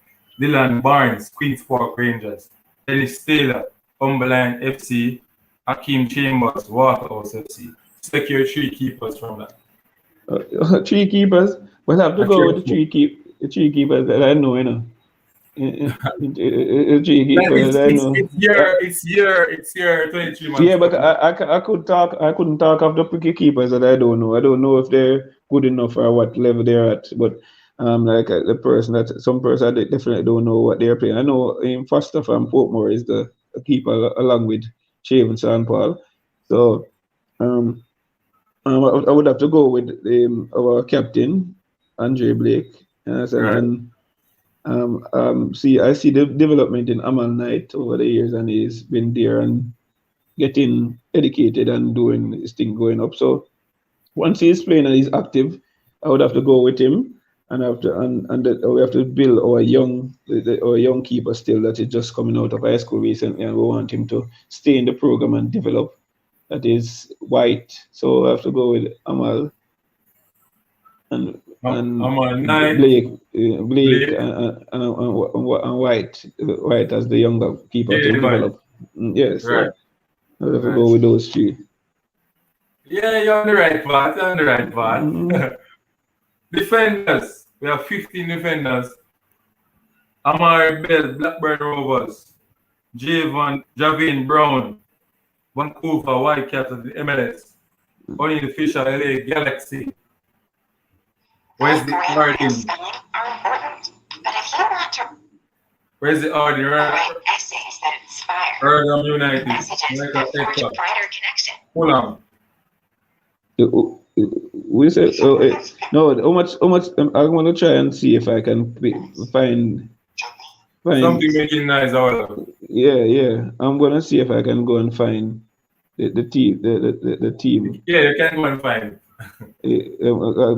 Dylan Barnes, Queens Park Rangers. Dennis Taylor, Cumberland FC. Hakeem Chambers, Waterhouse FC. Secure three keepers from that. Three keepers. We'll have to A go with careful. the three keepers that I know, you know. Three Like keepers that I know. it's your 23 months. Yeah, but I could talk. I couldn't talk of the picky keepers that I don't know. I don't know if they're good enough or what level they're at. But like the person that some person I definitely don't know what they're playing. I know Foster from Portmore is the keeper along with Shaven San Paul. So um, I would have to go with our captain Andre Blake. Right. And see, I see the development in Amal Knight over the years, and he's been there and getting educated and doing his thing going up. So once he's playing and he's active, I would have to go with him, and we have to build our young keeper still that is just coming out of high school recently, and we want him to stay in the program and develop. That is White. So I have to go with Amal and I'm on night. Blake Blake. and White as the younger keeper to Jaden White. develop. Yeah, Right. so I have to Right. go with those three. Yeah, you're on the right path. You're on the right Mm-hmm. path. Defenders. We have 15 defenders. Amari Bell, Blackburn Rovers. Javin Brown, Vancouver Whitecaps of the MLS. Only the Fisher LA Galaxy. Where's the Arden? Spelling are important, but if you want to Where's the Arden? write essays that inspire, Erdam United. messages United that forge a Extra. brighter connection. Fulham. We said, no. How much? I'm gonna try and see if I can find. Something making nice out of it. Yeah. I'm gonna see if I can go and find the team, the team. Yeah, you can go and find it.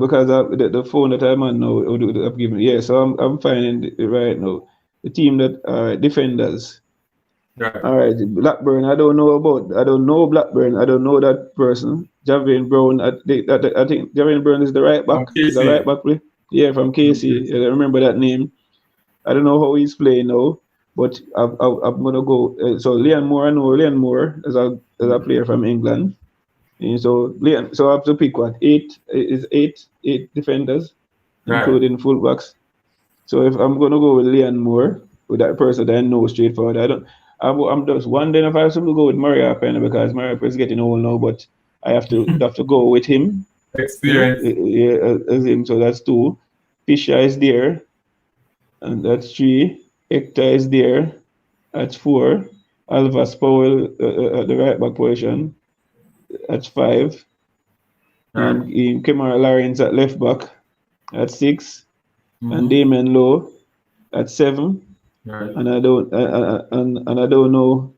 Because the phone that I'm on now, I've given. Yeah, so I'm finding it right now. The team that are defenders. Right. All right, Blackburn. I don't know Blackburn. I don't know that person. Javin Brown. I think Javin Brown is the right back. From Is a right KC. back play. Yeah, from KC. KC. I remember that name. I don't know how he's playing now, but I'm gonna go. So Leon Moore. I know Leon Moore as a player from England. And so I have to pick what eight defenders, Right. including fullbacks. So if I'm gonna go with Leon Moore, with that person that I know straightforward, I don't. I'm just wondering if I have to go with Mariappa because Mariappa is getting old now, but I have to go with him. Experience. As him. So that's two. Fisher is there, and that's three. Hector is there. That's four. Alvas Powell at the right back position. That's five. Right. Kemar Lawrence at left back. That's six. And Mhm. Damon Lowe at seven. Right. And I don't know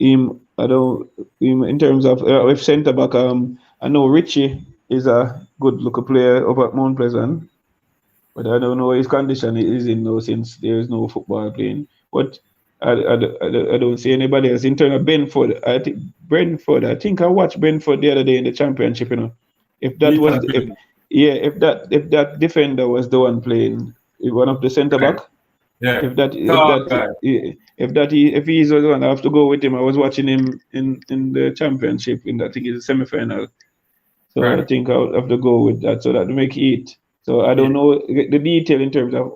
him. I don't him in terms of with centre back. I know Richie is a good looking player over at Mount Pleasant, but I don't know his condition is in now since there is no football playing. But I don't see anybody else in terms of Brentford. I think Brentford. I think I watched Brentford the other day in the championship. You know, if that was Ethan Green. if that defender was the one playing, one of the centre Right. back. Yeah. If that Tall guy. if he's the one, I have to go with him. I was watching him in the championship in I think it's a semi-final. So I Right. think I would have to go with that. So that make eight. So I don't Yeah. know the detail in terms of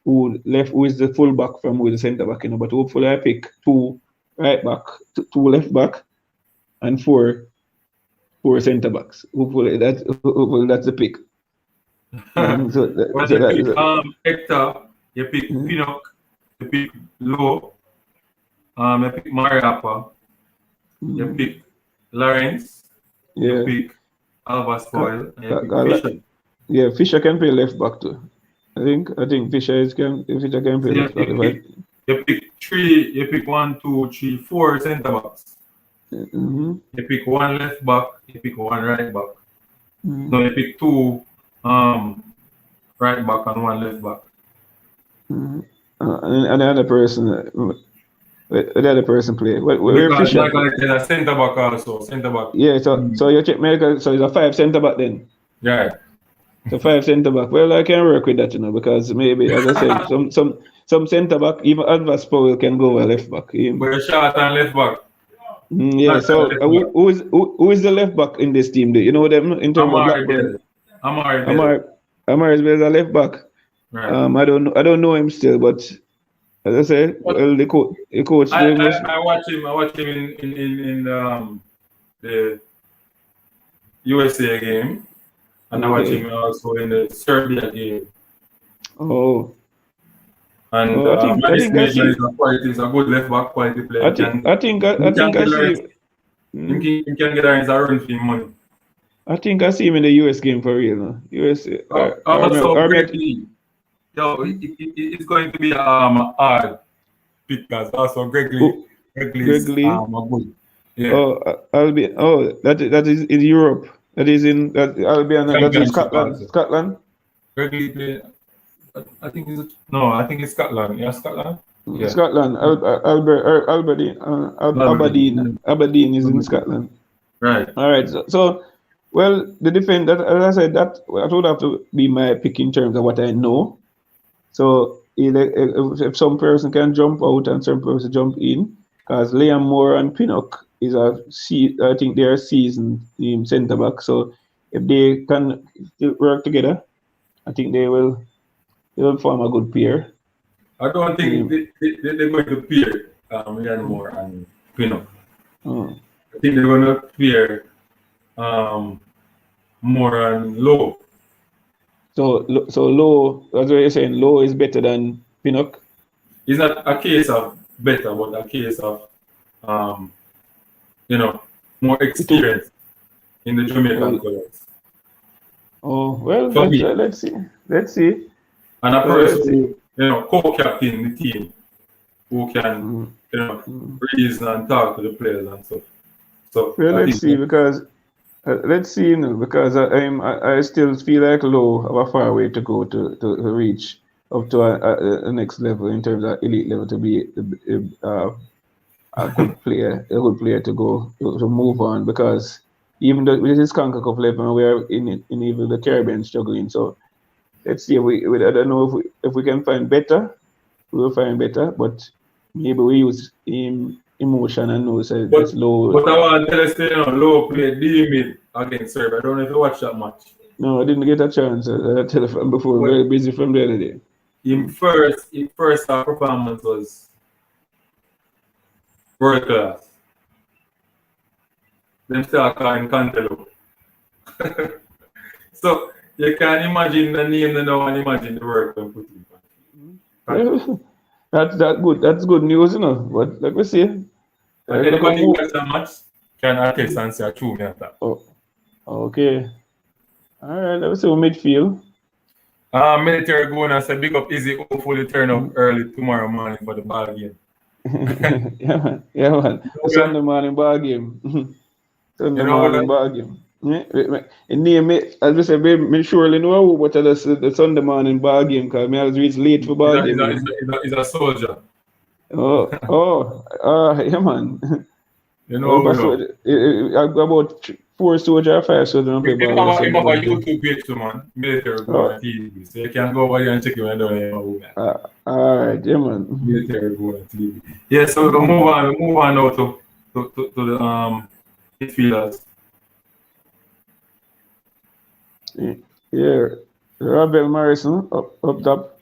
who is the full back from who is the centre back, you know. But hopefully I pick two right back, two left back, and four centre backs. Hopefully that's the pick. So Well, so you that, pick so, Hector, you pick mm, Pinnock, you pick Lowe, you pick Mariappa, you mm, pick Lawrence, you yeah. pick Alva Spoil, and you Ca- pick ca- Fisher. Yeah, Fisher can play left back too. I think Fisher can play So left back. you pick three, you pick 1, 2, 3, 4 centre backs. Mm-hmm, You pick one left back, you pick one right back. mm-hmm, No, you pick two right back and one left back. mm-hmm. And another person, Where the other person play? Where Because Fisher? Michael is a centre back also. Centre back. Yeah, so you check America, so it's a 5 centre back then. Yeah. So 5 centre back. Well, I can work with that, because maybe, as I said, some centre back, even Advance Powell can go a left back. But you're short and left back. Yeah. So who is the left back in this team? Do you know them in terms of Blackburn? Amar is a left back. Right. I don't know him still, but as I said, well, the coach. I watch him. I watch him in the USA game, and I watch him also in the Serbia game. Oh. And I think I see. He's a good left back quality player. I think I see. He can get his run for money. I think I see him in the US game for real. No? US. It's going to be hard because also Greg Lee is good. Yeah. That is in Europe. That is in Albion. That is Scotland. Scotland. Greg Lee play. I think it's Scotland. Yeah, Scotland. Yeah. Scotland. Aberdeen is in Scotland. Right. All right. So well, the defense. That, as I said, that would have to be my pick in terms of what I know. So if some person can jump out and some person jump in, because Liam Moore and Pinnock I think they are seasoned centre back. So if they can work together, I think they will form a good pair. I don't think they're going to pair Liam Moore and Pinnock. I think they're going to pair Moore and Lowe. So Lowe, that's what you're saying. Lowe is better than Pinnock. It's not a case of better, but a case of more experience in the Jamaican colours. Oh well, let's see. And a person who co-captain the team, who can reason and talk to the players and stuff. So let's see because I still feel like Lowe have a far way to go to reach up to a next level in terms of elite level to be a good player, to go to move on, because even though with this Conca Cup level we are in even the Caribbean struggling. So let's see. I don't know if we can find better. We will find better, but maybe we use emotion and know so it's Low. But I want to tell you, Low played D-mid against Serbia. I don't know if you watched that match. No, I didn't get a chance. I tell you before. Very busy from the other day. His first performance was world class. Them start calling Cantelo. So you can imagine the name now and imagine the work they put in. That's good. That's good news, But like we see, anybody who watch that match can attest and say true me that. Oh, okay. All right. Let's see midfield. Military going and say big up Izzy. Hopefully turn up early tomorrow morning for the ball game. Yeah, man. Sunday morning ball game. Sunday morning ball game. Name it, as we say, me surely know what the Sunday morning ball game because me always reach late for ball game. He's a soldier. Yeah, man. About 4 soldiers or 5 soldiers play ball. He have a YouTube page too, man. Military Go on TV. So you can go over there and check him down here. All right, yeah, man. Military Go on TV. Yeah, so we'll move on now to the midfielders. Yeah, Rabel Morrison up top.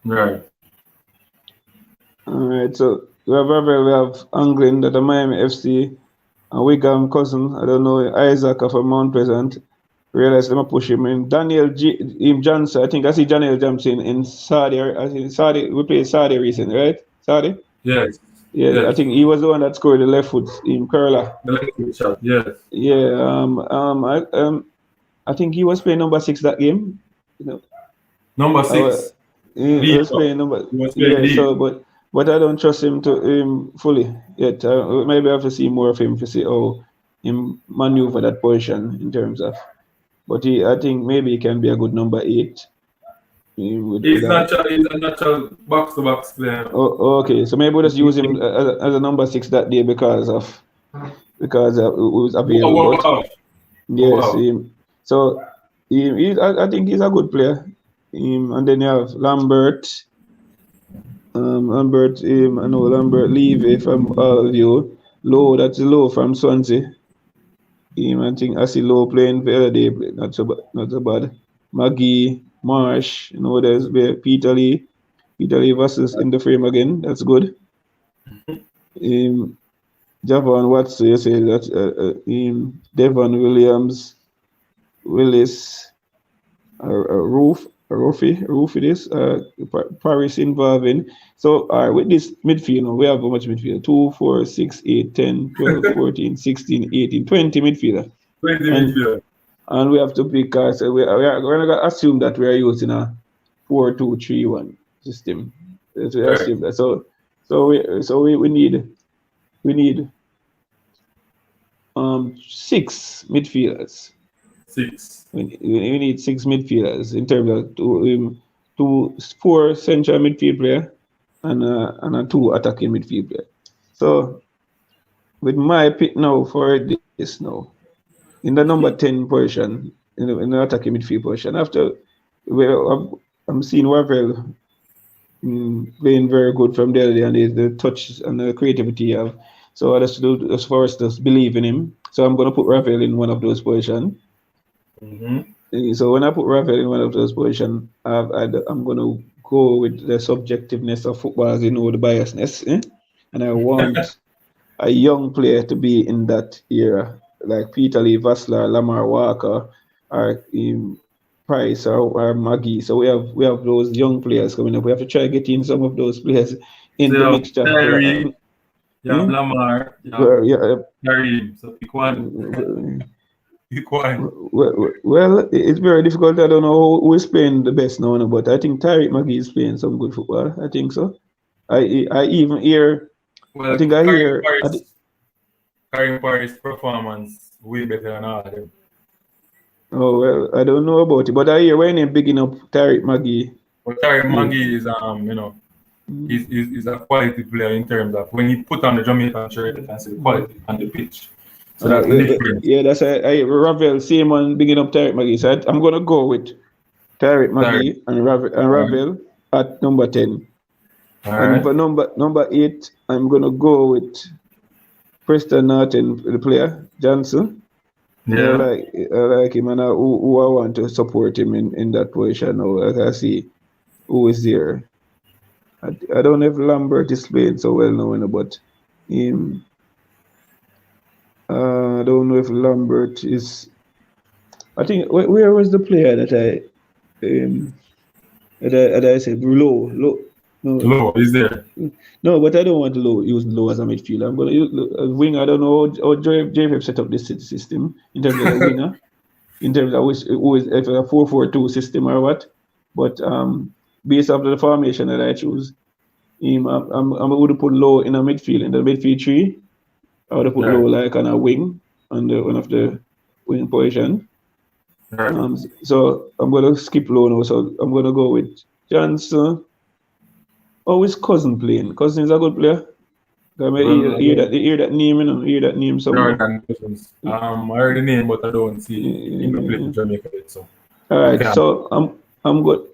Right. All right, so we have Rabel, we have Anglin, that the Miami FC, and Wigan Cousin, I don't know, Isaac from Mount Pleasant. Realize them push him in. Daniel Johnson, I think I see Daniel Johnson in Saudi. We played Saudi recently, right? Saudi? Yes. Yeah, yes. I think he was the one that scored the left foot in Kerala. The left foot shot, yes. Yeah, I think he was playing number 6 that game. Number 6. He was playing number. But I don't trust him fully yet. Maybe I have to see more of him to see how him maneuver that position in terms of. But I think maybe he can be a good number 8. He's that. natural. He's a natural box to box player. Oh, okay, so maybe we'll just use him as a number 6 that day because it was available. But Wow. yes, Wow. so I think he's a good player. And then you have Lambert. Lambert, I know Lambert Levy from you. Low, that's Low from Swansea. I think I see Low playing the other day, not so bad. Maggie, Marsh, there's Peter Lee. Peter Lee versus in the frame again. That's good. Javon Watson, you say that Devon Williams, Willis, Roof it is, Paris involving. So with this midfield, we have how much midfield? 2, 4, 6, 8, 10, 12, 14, 16, 18, 20 midfielder. 20 And, midfield. and we have to pick, so we're going to assume that we are using a 4-2-3-1 system. Let's assume that. So we need 6 midfielders. 6. We need 6 midfielders in terms of 4 central midfield player and a 2 attacking midfield player. So with my pick now for this now, in the number 10 position, in the attacking midfield position, after I'm seeing Ravel playing very good from the other day, and the touch and the creativity you have. So that's for us to believe in him. So I'm going to put Ravel in one of those positions. So when I put Ravel in one of those positions, I'm going to go with the subjectiveness of football, as the biasness. And I want a young player to be in that era, like Peter Lee, Vassler, Lamar Walker, or Price or Maggie. So we have those young players coming up. We have to try getting some of those players in the mixture. Terry, you have Lamar, you have Kareem. So pick one. Pick one. Well, it's very difficult. I don't know who is playing the best now, but I think Tariq Magee is playing some good football. I think so. I even hear. Well, I think I hear. Kareem Paris' performance way better than all of them. Oh well, I don't know about it, but I hear when they're bigging up Tariq Magee. But Tariq Magee is he's a quality player in terms of when he put on the Jamaican shirt, you can see the quality on the pitch. So that's the difference. Yeah, that's Ravel, same one bigging up Tariq Magee. So I'm gonna go with Tariq Magee and Ravel at number 10. And for number 8, I'm gonna go with Preston Norton, the player Johnson. Yeah, I like him, and who I want to support him in that position. Now I can see who is there. I don't know if Lambert is playing so well now, but him. I don't know if Lambert is. I think where was the player that I said Low? No, Low is there. No, but I don't want to use Low as a midfielder. I'm going to use a winger. I don't know how JFF set up this system in terms of the winger, in terms of who is if a 4-4-2 system or what. But based off the formation that I choose, I'm going to put Low in a midfield, in the midfield 3. I would put Low like on a wing, on one of the wing position. So I'm going to skip Low now. So I'm going to go with Johnson. Oh, is Cousin playing? Cousin is a good player. Hear that name, hear that name somewhere. I heard the name, but I don't see him play for Jamaica yet. So. All right, so I'm good.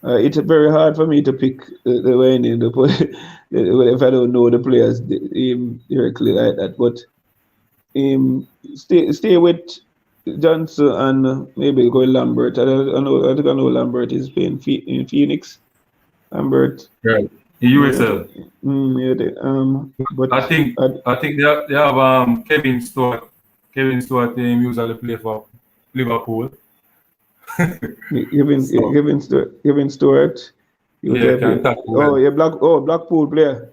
It's very hard for me to pick the way if I don't know the players directly like that. But stay with Johnson and maybe go Lambert. I think I know Lambert is playing in Phoenix. Lambert. Right. In USL. But I think they have Kevin Stewart. Kevin Stewart usually play for Liverpool. Kevin Stewart. Blackpool player.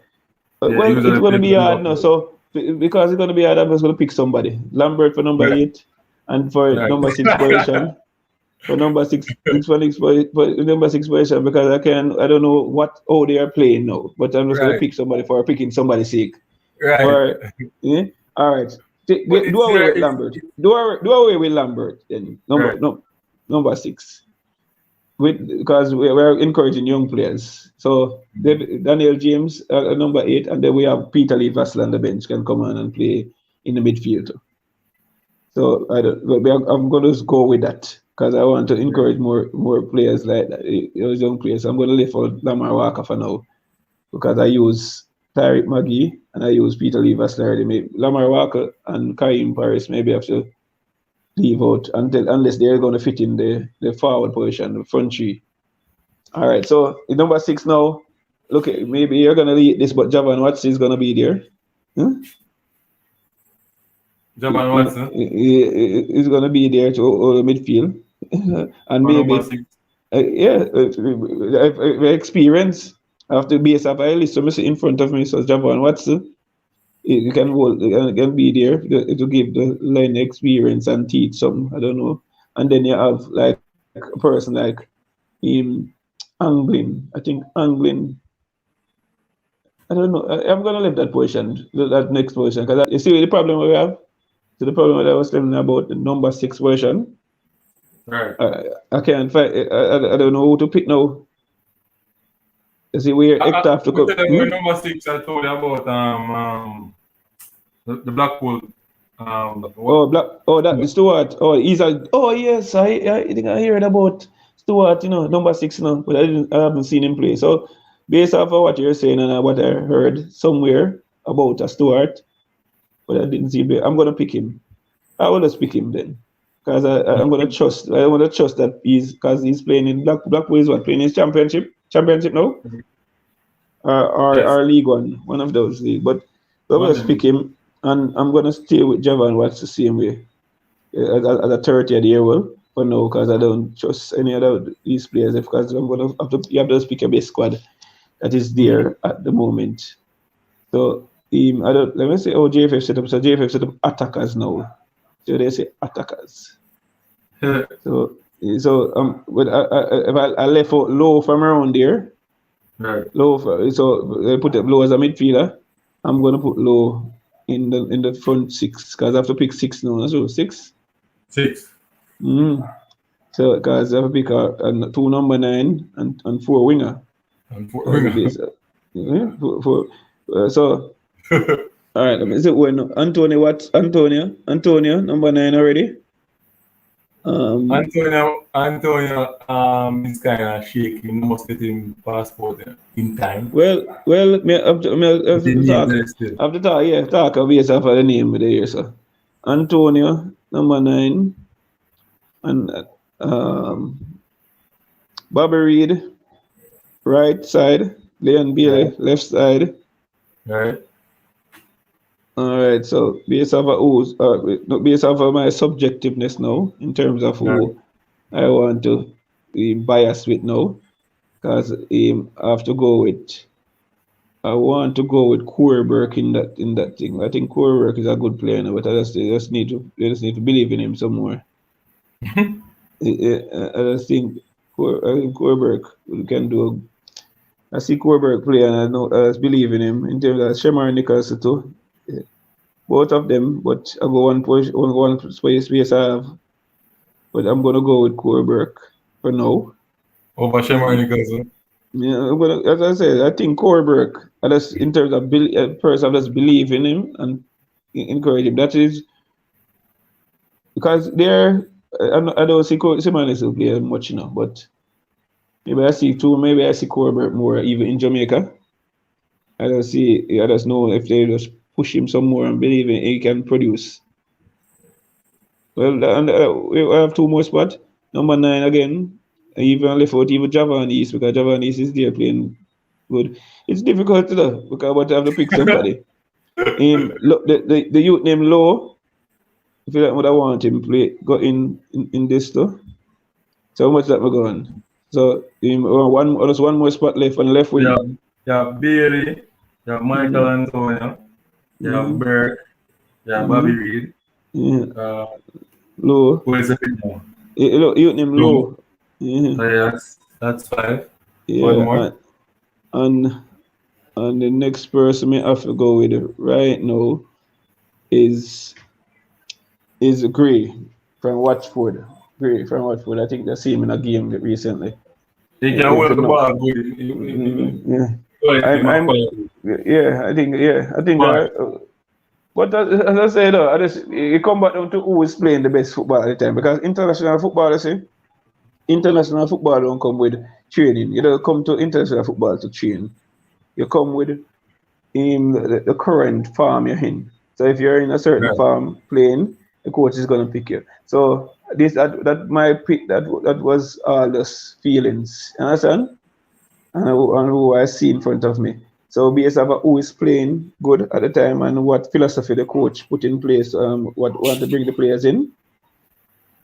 Well, it's going to be hard now. So because it's going to be hard, I'm just going to pick somebody. Lambert for number 8, and for number 6 position. For number 6, for number 6 position, because I don't know how they are playing now. But I'm just going to pick somebody for picking somebody's sake. Right. All right. Do away with Lambert. Do away with Lambert then. Number 6. because we're encouraging young players. So Daniel James number 8, and then we have Peter Lee Vassell on the bench can come on and play in the midfield. So I'm going to go with that because I want to encourage more players like that, those young players. I'm going to leave out Lamar Walker for now because I use Tyreek Magee and I use Peter Lee Vassell already. Maybe Lamar Walker and Karim Paris maybe have to leave out unless they're going to fit in the forward position, the front three. All right, so in number 6 now, look, maybe you're going to lead this, but Javan Watson is going to be there. Javan Watson? He's going to be there to hold the midfield. And maybe, experience after base of I list in front of me, so Javan Watson. You can be there to give the line experience and teach some, I don't know. And then you have like a person like Anglin. I think Anglin. I don't know. I'm gonna leave that position, that next position, because you see the problem we have. So the problem that I was telling you about the number 6 version. Right. I can't find. I don't know who to pick now. You see where Hector have to go. Number 6, I told you about the Blackpool. That Stuart. Yes, I think I heard about Stuart. Number 6 now, but I haven't seen him play. So based off of what you're saying and what I heard somewhere about a Stuart, but I didn't see him. I'm gonna pick him. I will just pick him then, because I'm gonna trust. I want to trust that because he's playing in Blackpool is playing his championship now, or League One of those leagues. But I will just pick him, and I'm gonna stay with Javan Watts the same way as a 30 of the year. Well, for now, because I don't trust any other these players. Because I'm gonna you have to pick a base squad that is there at the moment. So let me say JFF set up. So JFF set up attackers now. So they say attackers. so if I left out Low from around there. Right. Low. So I put Low as a midfielder. I'm gonna put Low in the front 6 because I have to pick 6 now. So 6. 6. So because I have to pick 2 number 9 and 4 winger. And 4 winger. So. All right, let me see when Antonio number 9 already. Antonio is kind of shaky. You must get him passport in time. Well, me have to talk based off of the name there, so Antonio number 9 and Bobby Reed right side, Leon Bailey left side. Right. All right, so based off of my subjectiveness now, in terms of who I want to be biased with now, because I want to go with Corberg in that thing. I think Corberg is a good player now, but I just need to believe in him some more. I just think Corberg can do. I see Corberg play, and I just believe in him in terms of Shemar Nicholson too. Both of them, but I go one space I have. But I'm gonna go with Corberg for now. Over Shemar Nicholson. Yeah, as I said, I think Corberg, just in terms of first, I just believe in him and encourage him. That is because I don't see Simanis play much now, but maybe I see Corberg more even in Jamaica. I just know if they just push him some more and believe he can produce. Well, and we have 2 more spots. Number 9 again. I even left out even Javan East because Javan East is there playing good. It's difficult to do because I have to pick somebody. Look, the youth named Low. I feel like what I want him play go in this though. So how much that we're going? So there's one more spot left on the left wing. Yeah, Bailey. Yeah, Michael Antonio. Yeah, Burke. Yeah, Bobby Reed. Yeah. Low. Who is it now? You name Low. Yeah. That's 5. Yeah. One more. And the next person I have to go with right now is Gray from Watford. I think I see him in a game recently. He can If hold you the know. ball good. Yeah. Quality of I'm quality. I think But but as I say though, it come back down to who is playing the best football at the time because international football, I say, international football don't come with training. You don't come to international football to train. You come with the current farm you're in. So if you're in a certain right. farm playing, the coach is gonna pick you. So that my pick that was all those feelings. You understand? And who I see in front of me. So based on who is playing good at the time and what philosophy the coach put in place, what want to bring the players in,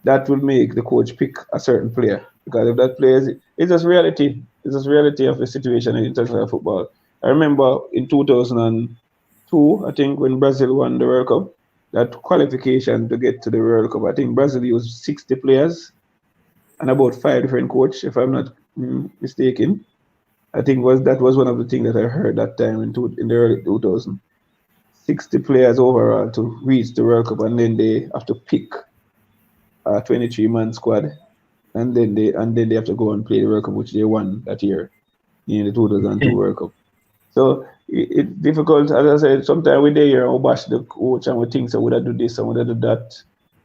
that will make the coach pick a certain player. Because if that player it's just reality. It's just reality of the situation in international football. I remember in 2002, I think when Brazil won the World Cup, that qualification to get to the World Cup, I think Brazil used 60 players and about 5 different coaches, if I'm not mistaken. I think that was one of the things that I heard that time in the early 2000. 60 players overall to reach the World Cup, and then they have to pick a 23-man squad, and then they have to go and play the World Cup, which they won that year in the 2002 World Cup. So it's difficult, as I said. Sometimes we there and we bash the coach and we think so would I do this and would I do that,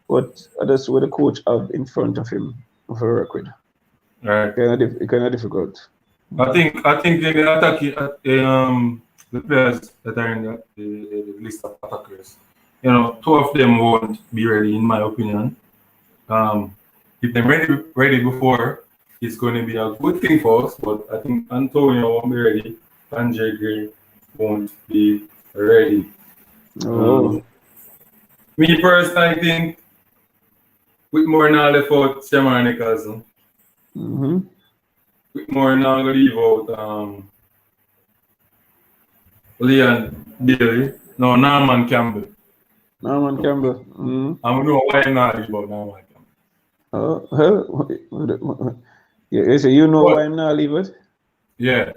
but that's what the coach have in front of him to work with. Right. Kind of difficult. I think they attack the players that are in the list of attackers. Two of them won't be ready, in my opinion. Um, if they're ready before, it's going to be a good thing for us. But I think Antonio won't be ready. Andre Gray won't be ready. Um, Oh. Me personally, I think Whitmore now left out Shamar Nicholson. Mm-hmm. Whitmore now going to leave out Leon Bailey. No, Norman Campbell. Norman Campbell. Mm-hmm. I don't know why I'm not leave out Norman Campbell. Oh, well, yeah, so you know But why I'm not leaving it? yeah,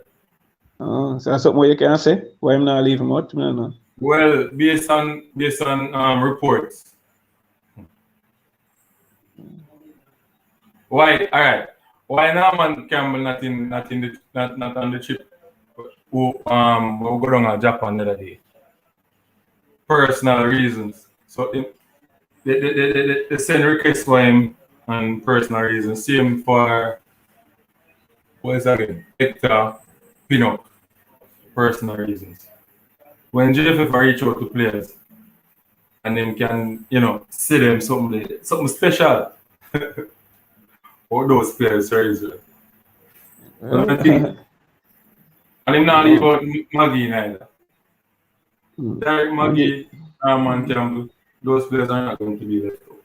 So that's something what you can say? Why I'm not leaving what? No, no. well, based on reports. Why? All right. Why Norman Campbell not on the trip? We go down to Japan the other day. Personal reasons. So they send requests for him on personal reasons. Same for what is that again? Hector Pinnock. Personal reasons. When JFF reach out to players and them can, see them something special for those players reason. So I think, Well, and him not leave oh, out Maggie neither. Derek Maggie, Maggie, Arman Campbell, those players are not going to be left out.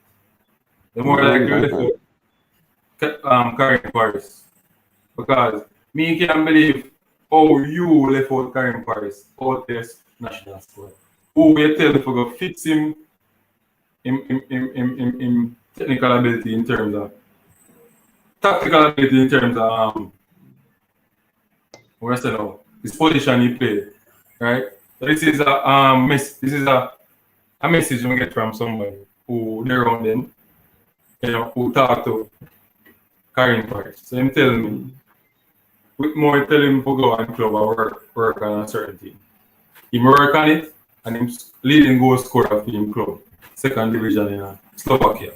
They're more and, likely and, left and, out Karim Paris. Because me can't believe how you left out Karim Paris out this national squad. Who we tell if we go fix him in technical ability in terms of tactical ability in terms of what I say now, his position he played. Right? So this is a message we get from somebody who they're around them, who talk to Karim Paris. So him tell me, with more tell him to go and club or work on a certain thing. He work on it and him leading goal scorer for him club, second division in Slovakia.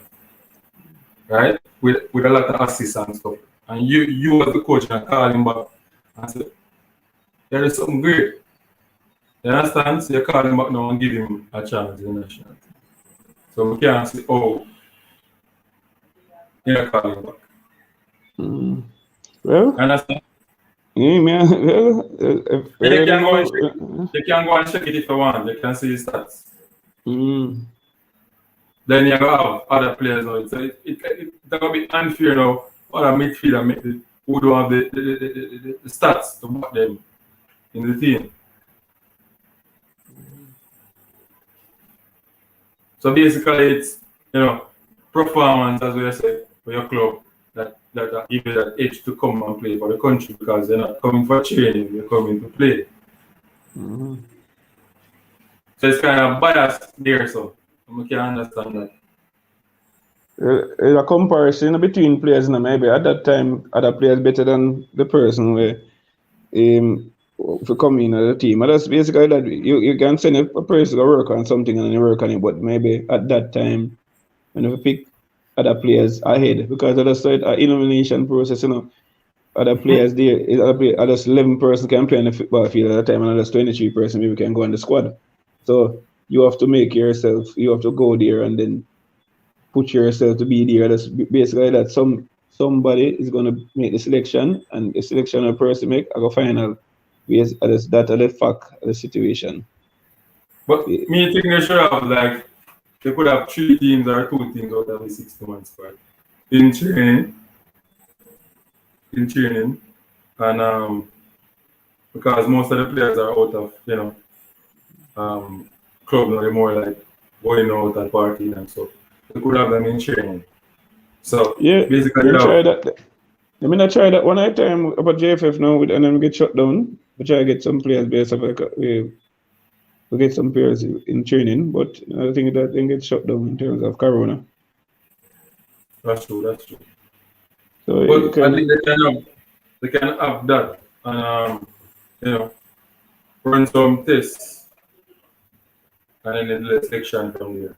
Right? With a lot of assists and stuff. And you as the coach can call him back and say, there is something great. You understand? So you call him back now and give him a chance in the national team. So we can't say, oh, you call him back. well, You understand? yeah, man. Well, I And you really can go and know. check it. You can go and check it if you want. You can see his stats. Mm, Then you have other players now. So it's gonna be unfair now. Other midfielder who don't have the stats to back them in the team. So basically, it's performance, as we say, for your club that give you that edge to come and play for the country because they're not coming for training, they're coming to play. mm, So it's kind of biased there, so we can understand that. A comparison between players, now maybe at that time, other players better than the person where if you come in as a team. And that's basically that you can send a person to work on something and you work on it, but maybe at that time, when you pick other players ahead, because at the start, elimination process, other players there, other 11 person can play on the football field at a time, and other 23 person maybe can go on the squad. So you have to make yourself, you have to go there and then put yourself to be there. That's basically that somebody is gonna make the selection, and the selection of person make a go final. Yes, that are the fact of the situation. But me think they should have like they could have 3 teams or 2 teams out of the 60-man squad in training, in training, and because most of the players are out of club now, they're more like going out and partying and stuff. They could have them in training. So Yeah, basically, let me try that. Let me not try that one time about JFF now, and then we get shut down. We try to get some players based off like we get some players in training, but I think that thing gets shut down in terms of Corona. that's true. That's true. So But I think they can have that and run some tests and then the selection from there.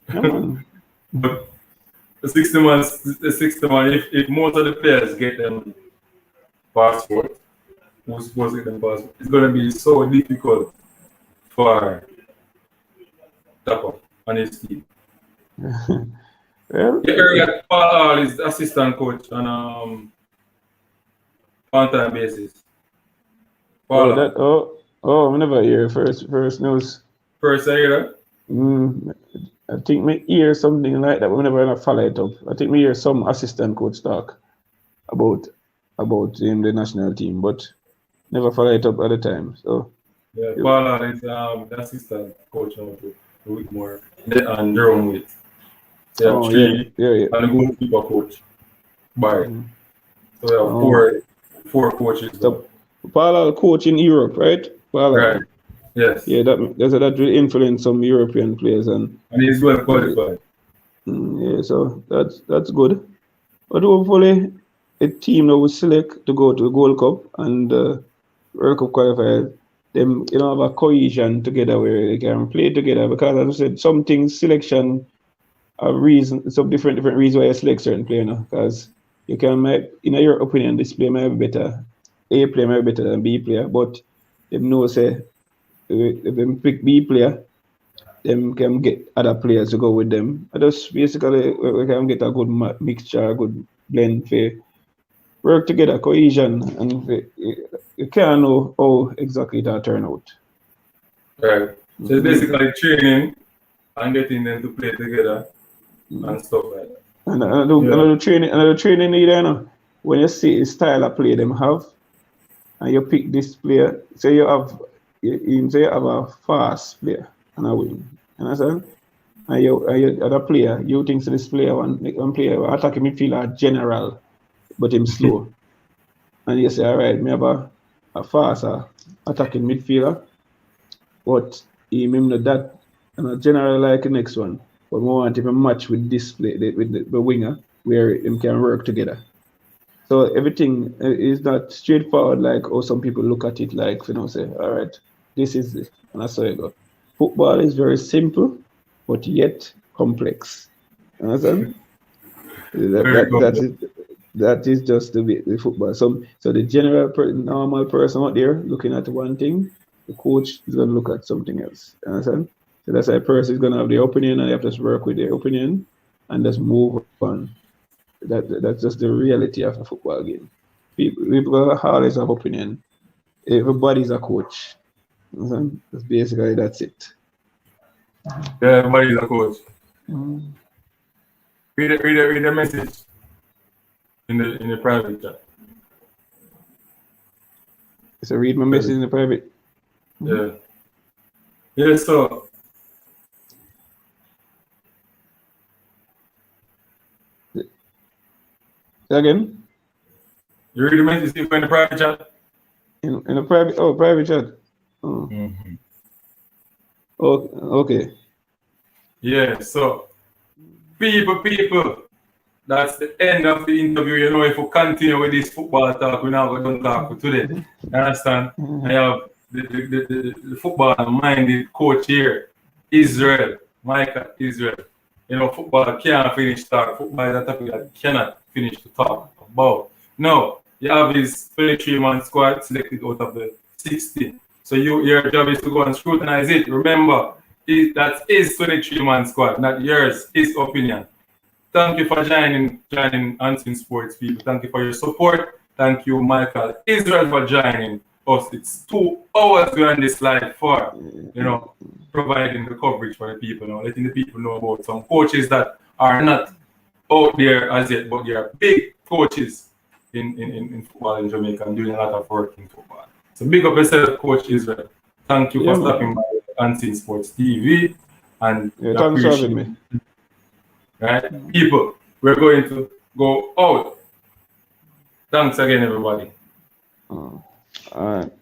yeah, man. But the 60 man, if most of the players get them passport, who's supposed to get them passport, it's gonna be so difficult for Tapa and his team. Well, Yeah, earlier Paul Hall is assistant coach on part-time basis. Paul Hall. I never hear first news. First I hear that. I think me hear something like that. We never follow it up. I think me hear some assistant coach talk about the national team, but never follow it up at the time. So Yeah, Paul Hall is the assistant coach now to Whitmore and Jerome with. So oh you have 3 yeah. and the goalkeeper coach Barry. So we have Oh. four coaches. So Paul coach in Europe, right? Paul. Right. Yes. Yeah, that will influence some European players and he's well qualified. yeah, so that's good. But hopefully a team that will select to go to the Gold Cup and World Cup qualifiers, them have a cohesion together where they can play together, because as I said, some things selection some different reasons why you select certain player now. Because you can make, in your opinion, this player might be better. A player might be better than B player, but them know say if them pick B player, them can get other players to go with them. And just basically we can get a good mixture, a good blend for work together, cohesion, and you can't know how exactly that turn out. Right. So it's basically training and getting them to play together and stuff like that. And another training need, when you see the style of play them have, and you pick this player, say you have a fast player and a wing, you understand? And you other player, you think so this player one player attacking midfielder general, but him slow. And you say, all right, me have a faster attacking midfielder, but him not that and a general like the next one. But we want him to match with this play with the winger where him can work together. So everything is not straightforward like how some people look at it, like say, all right, this is it, and that's how you go. Football is very simple, but yet complex. Understand? That is just the football. So the general normal person out there looking at one thing, the coach is going to look at something else. Understand? So that's why a person is going to have the opinion, and you have to just work with their opinion and just move on. That's just the reality of a football game. People always have opinion. Everybody's a coach. That's basically that's it. Yeah, everybody's a coach. Read the message in the private chat. So read my message in the private. Yeah. Yeah, so again? You read the message in the private chat? In a private chat. Oh. Oh, okay. Yeah, so people, that's the end of the interview. You know, if we continue with this football talk, we're not going to talk for today. You understand? I have the football-minded coach here, Israel, Micah Israel. You know, football can't finish talk. Football is a topic that cannot finish to talk about. No, you have his 23-man squad selected out of the 16. So your job is to go and scrutinize it. Remember, that is 23-man squad, not yours, his opinion. Thank you for joining Unseen Sports, people. Thank you for your support. Thank you, Michael Israel, for joining us. It's 2 hours we're on this live for, providing the coverage for the people, letting the people know about some coaches that are not out there as yet, but they are big coaches in football in Jamaica and doing a lot of work in football. So big up yourself, Coach Israel. Thank you for stopping by Unseen Sports TV, and thanks for having me. Right, people, we're going to go out. Thanks again, everybody. All right.